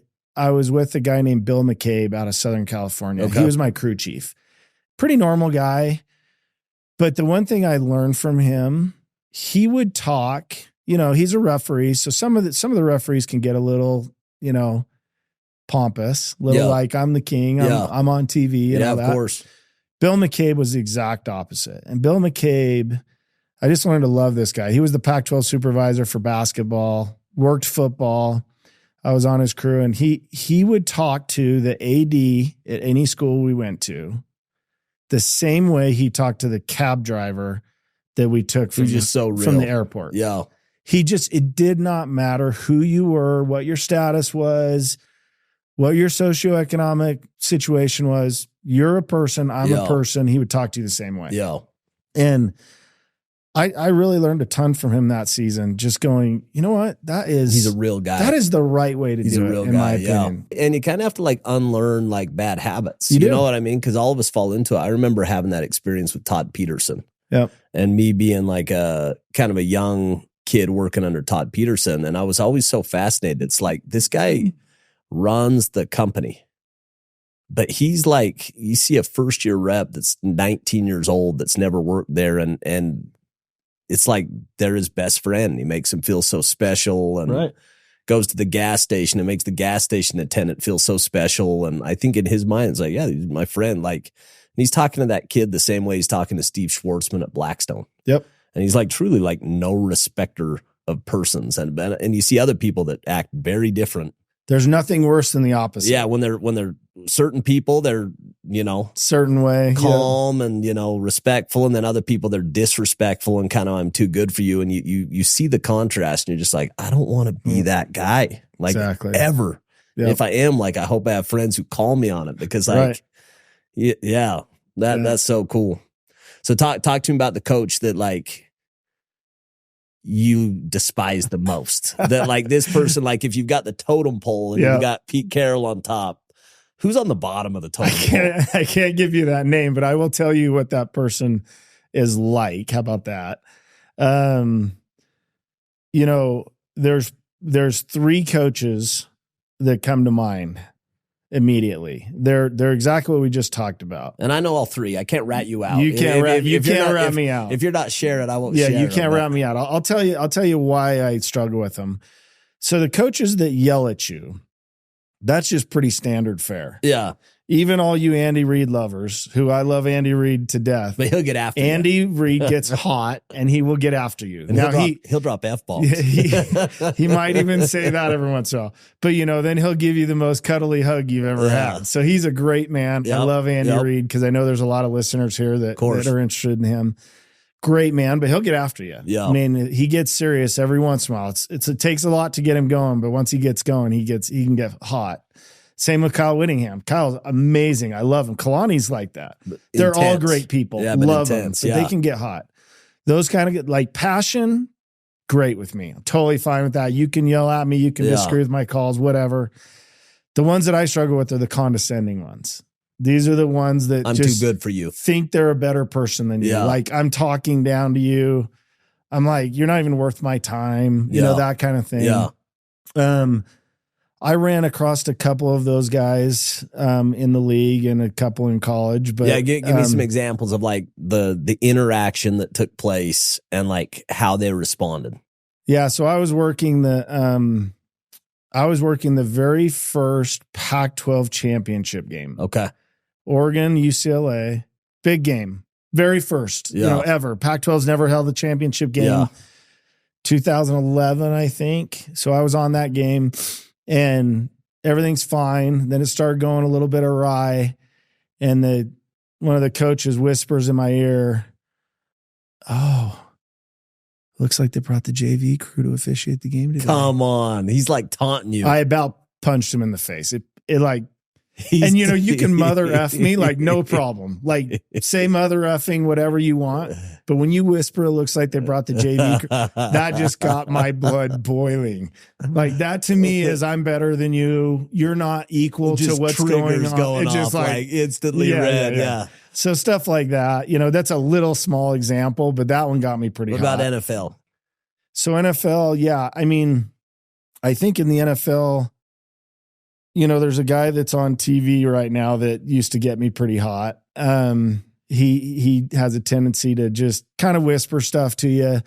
was with a guy named Bill McCabe out of Southern California. Okay. He was my crew chief. Pretty normal guy. But the one thing I learned from him, he would talk, he's a referee. So some of the referees can get a little, pompous, like I'm the king, I'm on TV and all that. Of course. Bill McCabe was the exact opposite. And Bill McCabe, I just learned to love this guy. He was the Pac-12 supervisor for basketball, worked football. I was on his crew, and he would talk to the AD at any school we went to the same way he talked to the cab driver that we took from the airport. Yeah. It did not matter who you were, what your status was, what your socioeconomic situation was. You're a person, I'm a person. He would talk to you the same way. Yeah. And I really learned a ton from him that season, just going, you know what? He's a real guy. That is the right way to do it, in my opinion. And you kind of have to like unlearn like bad habits. You know what I mean? Because all of us fall into it. I remember having that experience with Todd Peterson. Yep. And me being like a kind of a young kid working under Todd Peterson. And I was always so fascinated. It's like, this guy runs the company. But he's like, you see a first year rep that's 19 years old that's never worked there, and it's like they're his best friend. He makes him feel so special, and goes to the gas station and makes the gas station attendant feel so special. And I think in his mind, it's like, yeah, he's my friend. Like, and he's talking to that kid the same way he's talking to Steve Schwartzman at Blackstone. Yep. And he's like truly like no respecter of persons. And you see other people that act very different. There's nothing worse than the opposite. Yeah, when they're certain people, they're, certain way, calm and, respectful. And then other people, they're disrespectful and kind of, I'm too good for you. And you see the contrast and you're just like, I don't want to be that guy. Like ever. Yep. If I am, like, I hope I have friends who call me on it, because like, that's so cool. So talk to me about the coach that like you despise the most. That like this person, like if you've got the totem pole and you've got Pete Carroll on top, who's on the bottom of the totem pole? I can't give you that name, but I will tell you what that person is like. How about that? There's there's 3 coaches that come to mind immediately. They're exactly what we just talked about. And I know all 3. I can't rat you out. You can't rat me out. If you're not sharing, I won't share. Yeah, you can't rat me out. I'll tell you why I struggle with them. So the coaches that yell at you, that's just pretty standard fare. Yeah. Even all you Andy Reid lovers, who I love Andy Reid to death. But he'll get after Andy you. Reid gets hot and he will get after you. And now he'll drop F-bombs. He might even say that every once in a while. But, then he'll give you the most cuddly hug you've ever had. So he's a great man. Yep. I love Andy Reid because I know there's a lot of listeners here that are interested in him. Great man, but he'll get after you. Yeah. I mean, he gets serious every once in a while. It takes a lot to get him going, but once he gets going, he can get hot. Same with Kyle Whittingham. Kyle's amazing. I love him. Kalani's like that. They're all great people. Yeah, love them. So they can get hot. Those kind of like passion, great with me. I'm totally fine with that. You can yell at me. You can disagree with my calls, whatever. The ones that I struggle with are the condescending ones. These are the ones that I'm just too good for you. Think they're a better person than you. Like I'm talking down to you. I'm like, you're not even worth my time. You know, that kind of thing. Yeah. I ran across a couple of those guys in the league and a couple in college. But give me some examples of like the interaction that took place and like how they responded. Yeah, so I was working the very first Pac-12 championship game. Okay, Oregon, UCLA, big game, very first ever. Pac-12's never held the championship game. Yeah. 2011, I think. So I was on that game. And everything's fine. Then it started going a little bit awry. And one of the coaches whispers in my ear, "Oh, looks like they brought the JV crew to officiate the game today." Come on. He's like taunting you. I about punched him in the face. It like, and you can mother F me, like no problem. Like say mother effing whatever you want. But when you whisper, it looks like they brought the JV crew, that just got my blood boiling. Like that to me is I'm better than you. You're not equal to what's going on. It's just like instantly red. Yeah. So stuff like that, that's a little small example, but that one got me pretty hot. What about NFL? So NFL, yeah. I mean, I think in the NFL, there's a guy that's on TV right now that used to get me pretty hot. He has a tendency to just kind of whisper stuff to you.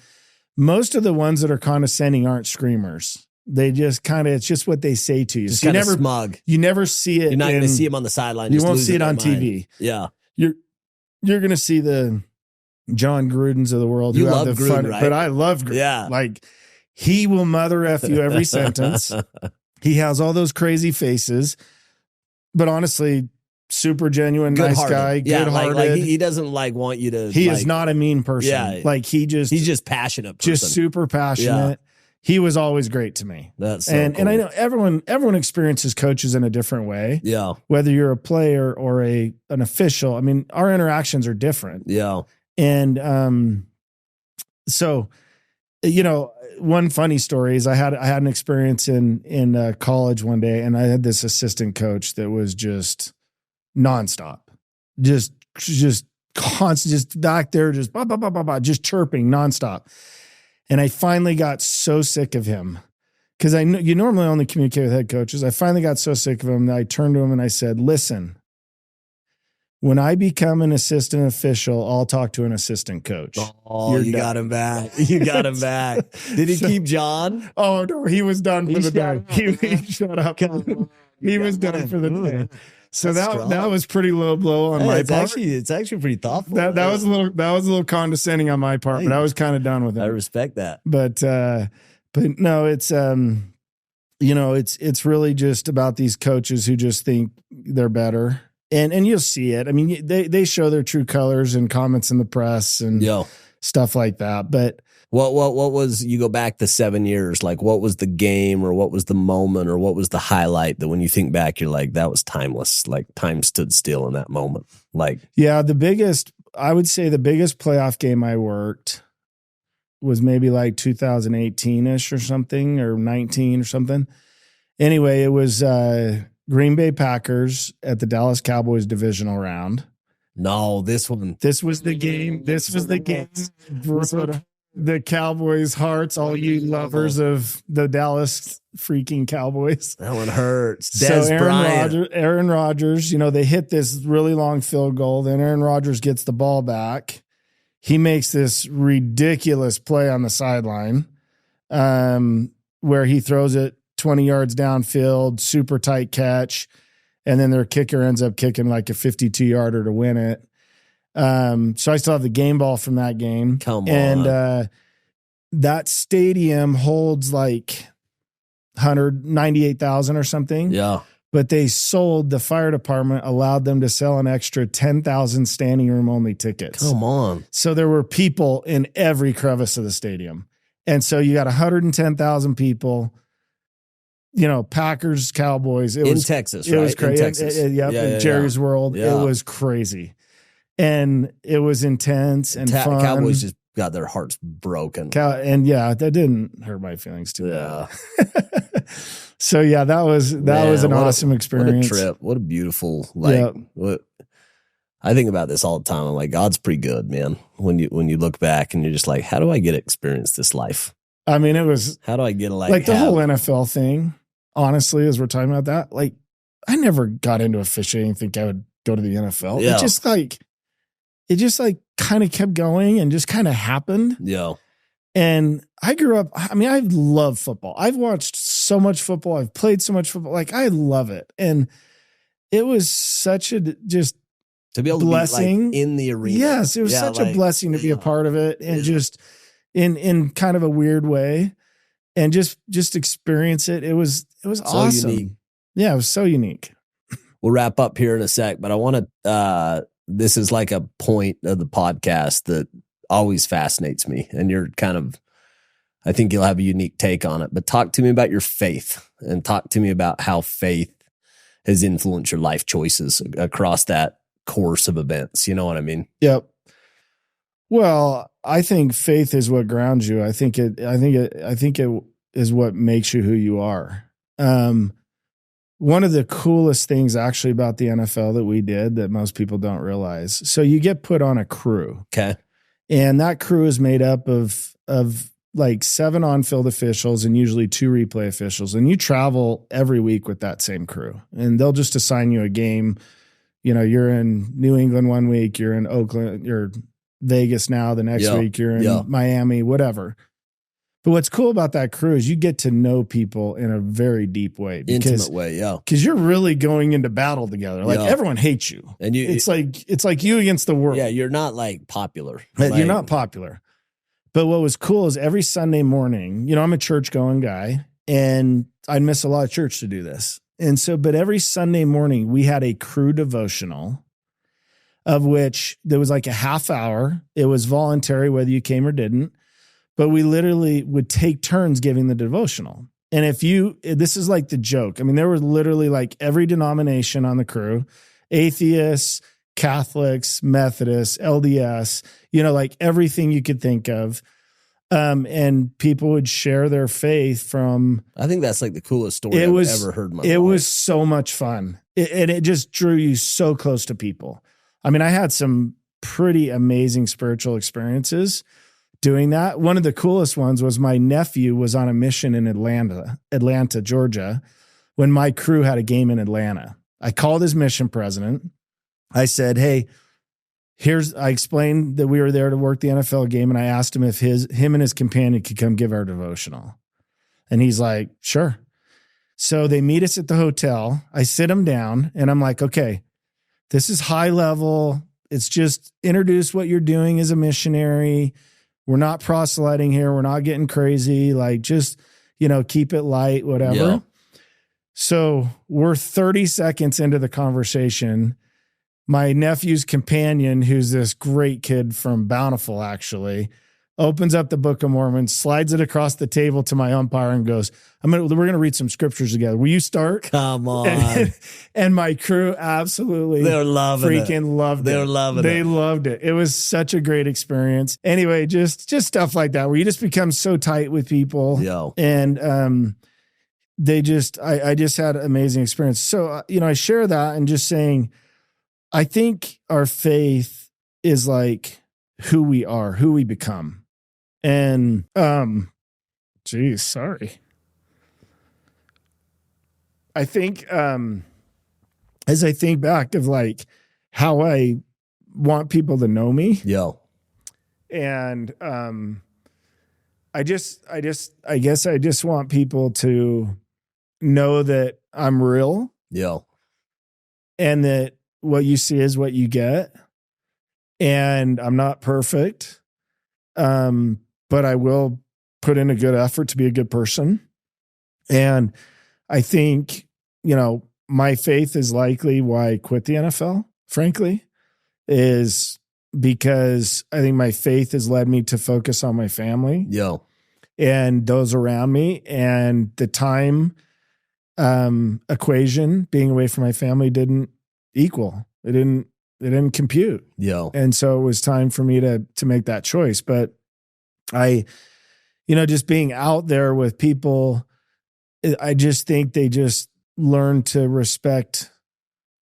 Most of the ones that are condescending aren't screamers. They just it's just what they say to you. Just kind of smug. You never see it. You're not going to see him on the sideline. You won't see it on TV. Yeah. You're going to see the John Grudens of the world. You love Gruden, right? But I love Gruden. Yeah. Like he will mother F you every sentence. He has all those crazy faces, but honestly, super genuine, nice guy, good-hearted. Like he doesn't want you to. He is not a mean person. Yeah, like he's just passionate. Person. Just super passionate. Yeah. He was always great to me. That's so and cool. I know everyone experiences coaches in a different way. Yeah, whether you're a player or an official. I mean, our interactions are different. Yeah, and so. One funny story is I had an experience in college one day, and I had this assistant coach that was just nonstop, just constant, just back there, just bah, bah, bah, bah, bah, just chirping nonstop. And I finally got so sick of him because I know you normally only communicate with head coaches. I finally got so sick of him that I turned to him and I said, "Listen, when I become an assistant official, I'll talk to an assistant coach." Oh, you got him back. You got him back. Did he keep John? Oh, no, he was done for the day. He shut up. He was done for the day. So that was pretty low blow on my part. It's actually pretty thoughtful. That was a little condescending on my part, but I was kind of done with it. I respect that. But no, it's it's really just about these coaches who just think they're better. And you'll see it. I mean, they show their true colors in comments in the press and stuff like that. But what was, you go back the 7 years, like what was the game or what was the moment or what was the highlight that when you think back, you're like, that was timeless. Like time stood still in that moment. Like, yeah, I would say the biggest playoff game I worked was maybe like 2018-ish or something, or 19 or something. Anyway, it was, Green Bay Packers at the Dallas Cowboys divisional round. No, this was the game. This was the game. the Cowboys' hearts, all you lovers of the Dallas freaking Cowboys. That one hurts. Aaron Rodgers, they hit this really long field goal. Then Aaron Rodgers gets the ball back. He makes this ridiculous play on the sideline where he throws it 20 yards downfield, super tight catch. And then their kicker ends up kicking like a 52-yarder to win it. So I still have the game ball from that game. Come on. And that stadium holds like 198,000 or something. Yeah. But they sold, the fire department allowed them to sell an extra 10,000 standing room only tickets. Come on. So there were people in every crevice of the stadium. And so you got 110,000 people. Packers, Cowboys. It was Texas, right? It was crazy. In Texas. In Jerry's World. Yeah. It was crazy. And it was intense and fun. Cowboys just got their hearts broken. That didn't hurt my feelings too. Yeah. So yeah, that was an awesome experience. What a trip. What a beautiful, I think about this all the time. I'm like, God's pretty good, man. When you look back and you're just like, how do I get to experience this life? I mean, it was, how do I get to the whole NFL thing, honestly, as we're talking about that, like, I never got into officiating and think I would go to the NFL. Yeah. It just kind of kept going and just kind of happened. Yeah. And I grew up, I love football. I've watched so much football. I've played so much football. Like, I love it. And it was such a just to be able blessing to be in the arena. Yes, it was such a blessing to be a part of it, and just in kind of a weird way, and just experience it. It was awesome. Unique. Yeah, it was so unique. We'll wrap up here in a sec, but I want to. This is like a point of the podcast that always fascinates me, and you're kind of. I think you'll have a unique take on it. But talk to me about your faith, and talk to me about how faith has influenced your life choices across that course of events. You know what I mean? Yep. Well, I think faith is what grounds you. I think it is what makes you who you are. One of the coolest things actually about the NFL that we did that most people don't realize. So you get put on a crew. Okay. And that crew is made up of like 7 on-field officials and usually 2 replay officials. And you travel every week with that same crew, and they'll just assign you a game. You're in New England one week, you're in Oakland, you're Vegas now, the next week you're in Miami, whatever. But what's cool about that crew is you get to know people in a very deep way. Intimate way, yeah. Because you're really going into battle together. Like, everyone hates you. And it's like you against the world. Yeah, you're not like popular. You're not popular. But what was cool is every Sunday morning, I'm a church-going guy, and I'd miss a lot of church to do this. And so, but every Sunday morning, we had a crew devotional, of which there was like a half hour. It was voluntary, whether you came or didn't. But we literally would take turns giving the devotional. And this is like the joke. There were literally like every denomination on the crew, atheists, Catholics, Methodists, LDS, like everything you could think of. And people would share their faith from. I think that's like the coolest story I've ever heard in my life. It was so much fun. And it just drew you so close to people. I had some pretty amazing spiritual experiences doing that. One of the coolest ones was my nephew was on a mission in Atlanta, Georgia, when my crew had a game in Atlanta. I called his mission president. I said, hey, I explained that we were there to work the NFL game, and I asked him if him and his companion could come give our devotional. And he's like, sure. So they meet us at the hotel. I sit him down, and I'm like, okay, this is high level. It's just introduce what you're doing as a missionary. We're not proselyting here. We're not getting crazy. Like, just, keep it light, whatever. Yeah. So we're 30 seconds into the conversation. My nephew's companion, who's this great kid from Bountiful, actually, opens up the Book of Mormon, slides it across the table to my umpire, and goes, we're going to read some scriptures together. Will you start? Come on. And my crew absolutely They're loving freaking loved it. They're loving it. They loved it. It was such a great experience. Anyway, just stuff like that where you just become so tight with people. Yeah. And I just had an amazing experience. So, I share that and just saying, I think our faith is like who we are, who we become. And, geez, sorry. I think, as I think back of like how I want people to know me. Yo. And, I guess I just want people to know that I'm real. Yo. And that what you see is what you get. And I'm not perfect. But I will put in a good effort to be a good person. And I think, my faith is likely why I quit the NFL, frankly, is because I think my faith has led me to focus on my family. Yo. And those around me, and the time equation being away from my family didn't equal. It didn't compute. Yo. And so it was time for me to make that choice. But I, just being out there with people, I just think they just learn to respect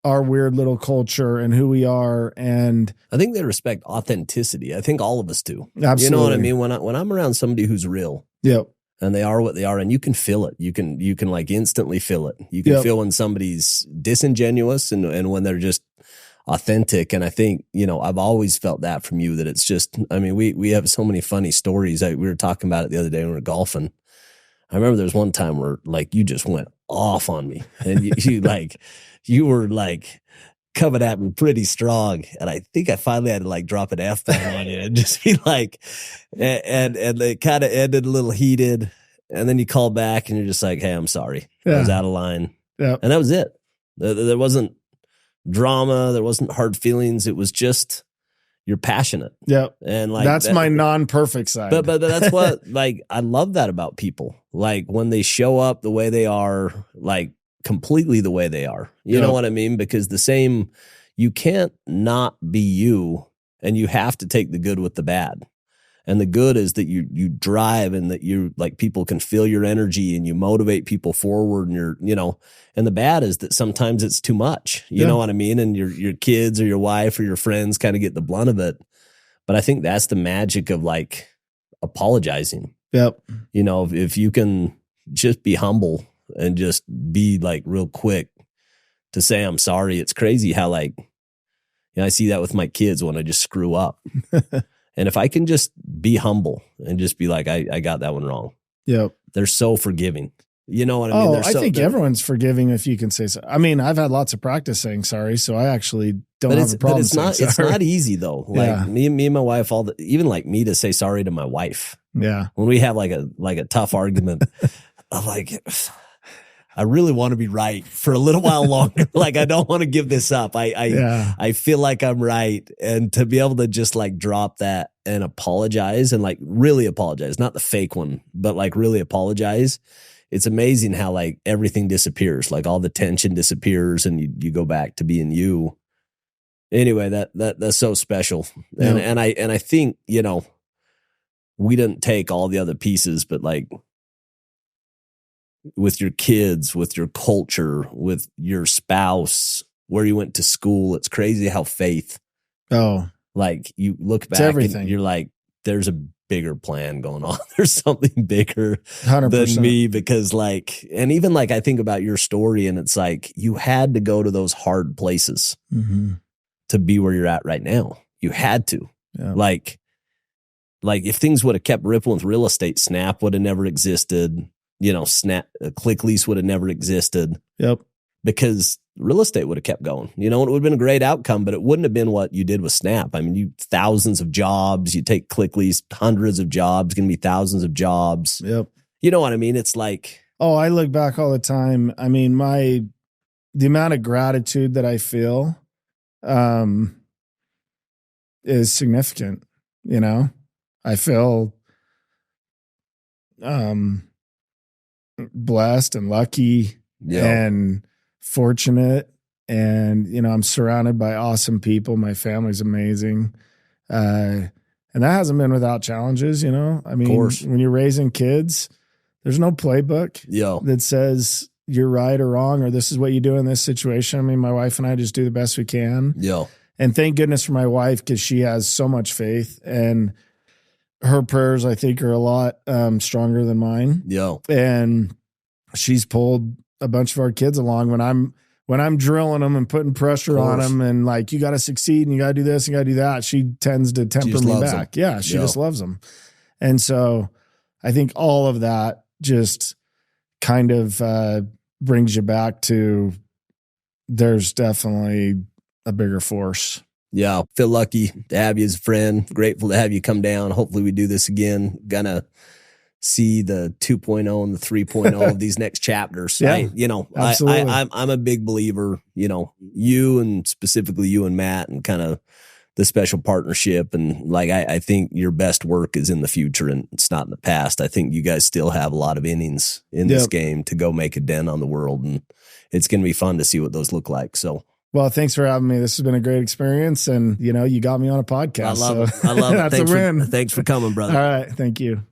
our weird little culture and who we are. And I think they respect authenticity. I think all of us do. Absolutely. You know what I mean? When I'm around somebody who's real. Yep. And they are what they are, and you can feel it. You can like instantly feel it. You can feel when somebody's disingenuous and when they're just authentic. And I think, I've always felt that from you, that it's just, we have so many funny stories. We were talking about it the other day when we were golfing. I remember there was one time where like you just went off on me, and you were like coming at me pretty strong. And I think I finally had to like drop an F-bomb on you and just be like, and it kind of ended a little heated. And then you call back and you're just like, hey, I'm sorry. I was out of line. Yeah. And that was it. There wasn't drama. There wasn't hard feelings. It was just, you're passionate. Yeah. And like, that's my non-perfect side. But that's what, like, I love that about people. Like when they show up the way they are, like, completely the way they are. You know what I mean? Because you can't not be you, and you have to take the good with the bad. And the good is that you drive, and that you like people can feel your energy, and you motivate people forward, and and the bad is that sometimes it's too much. You know what I mean? And your kids or your wife or your friends kind of get the blunt of it. But I think that's the magic of like apologizing. Yep. If you can just be humble and just be like real quick to say, I'm sorry. It's crazy how like, I see that with my kids when I just screw up. And if I can just be humble and just be like, I got that one wrong. Yep. They're so forgiving. You know what I mean? I think everyone's forgiving if you can say so. I mean, I've had lots of practice saying sorry, so I actually don't have a problem saying sorry. It's not easy though. Like me and my wife, even like me to say sorry to my wife. Yeah. When we have like a tough argument, I'm like, I really want to be right for a little while longer. Like, I don't want to give this up. I feel like I'm right. And to be able to just like drop that and apologize, and like really apologize, not the fake one, but like really apologize. It's amazing how like everything disappears, like all the tension disappears, and you go back to being you. Anyway, that's so special. Yeah. And I think, we didn't take all the other pieces, but like, with your kids, with your culture, with your spouse, where you went to school. It's crazy how faith. Like you look back and you're like, there's a bigger plan going on. There's something bigger 100%. than me, because like, and even like, I think about your story, and it's like, you had to go to those hard places to be where you're at right now. You had to. Yeah. Like if things would have kept rippling with real estate, Snap would have never existed. Click Lease would have never existed. Yep. Because real estate would have kept going. It would have been a great outcome, but it wouldn't have been what you did with Snap. I mean, you thousands of jobs. You take Click Lease, hundreds of jobs, going to be thousands of jobs. Yep. You know what I mean? It's like, I look back all the time. I mean, the amount of gratitude that I feel, is significant. I feel, blessed and lucky and fortunate, and I'm surrounded by awesome people. My family's amazing, and that hasn't been without challenges. I mean, when you're raising kids, there's no playbook that says you're right or wrong, or this is what you do in this situation. I mean, my wife and I just do the best we can. And thank goodness for my wife, because she has so much faith. And her prayers, I think, are a lot stronger than mine. Yeah. And she's pulled a bunch of our kids along when I'm drilling them and putting pressure on them and like, you got to succeed and you got to do this and you got to do that. She tends to temper me back. Yeah. She just loves them. And so I think all of that just kind of brings you back to there's definitely a bigger force. Yeah. Feel lucky to have you as a friend. Grateful to have you come down. Hopefully we do this again. Gonna see the 2.0 and the 3.0 of these next chapters. Yeah, I'm a big believer, you and specifically you and Matt and kind of the special partnership. And like, I think your best work is in the future and it's not in the past. I think you guys still have a lot of innings in this game to go make a dent on the world. And it's going to be fun to see what those look like. So, well, thanks for having me. This has been a great experience. And, you got me on a podcast. I love it. I love it. That's a win. Thanks for coming, brother. All right. Thank you.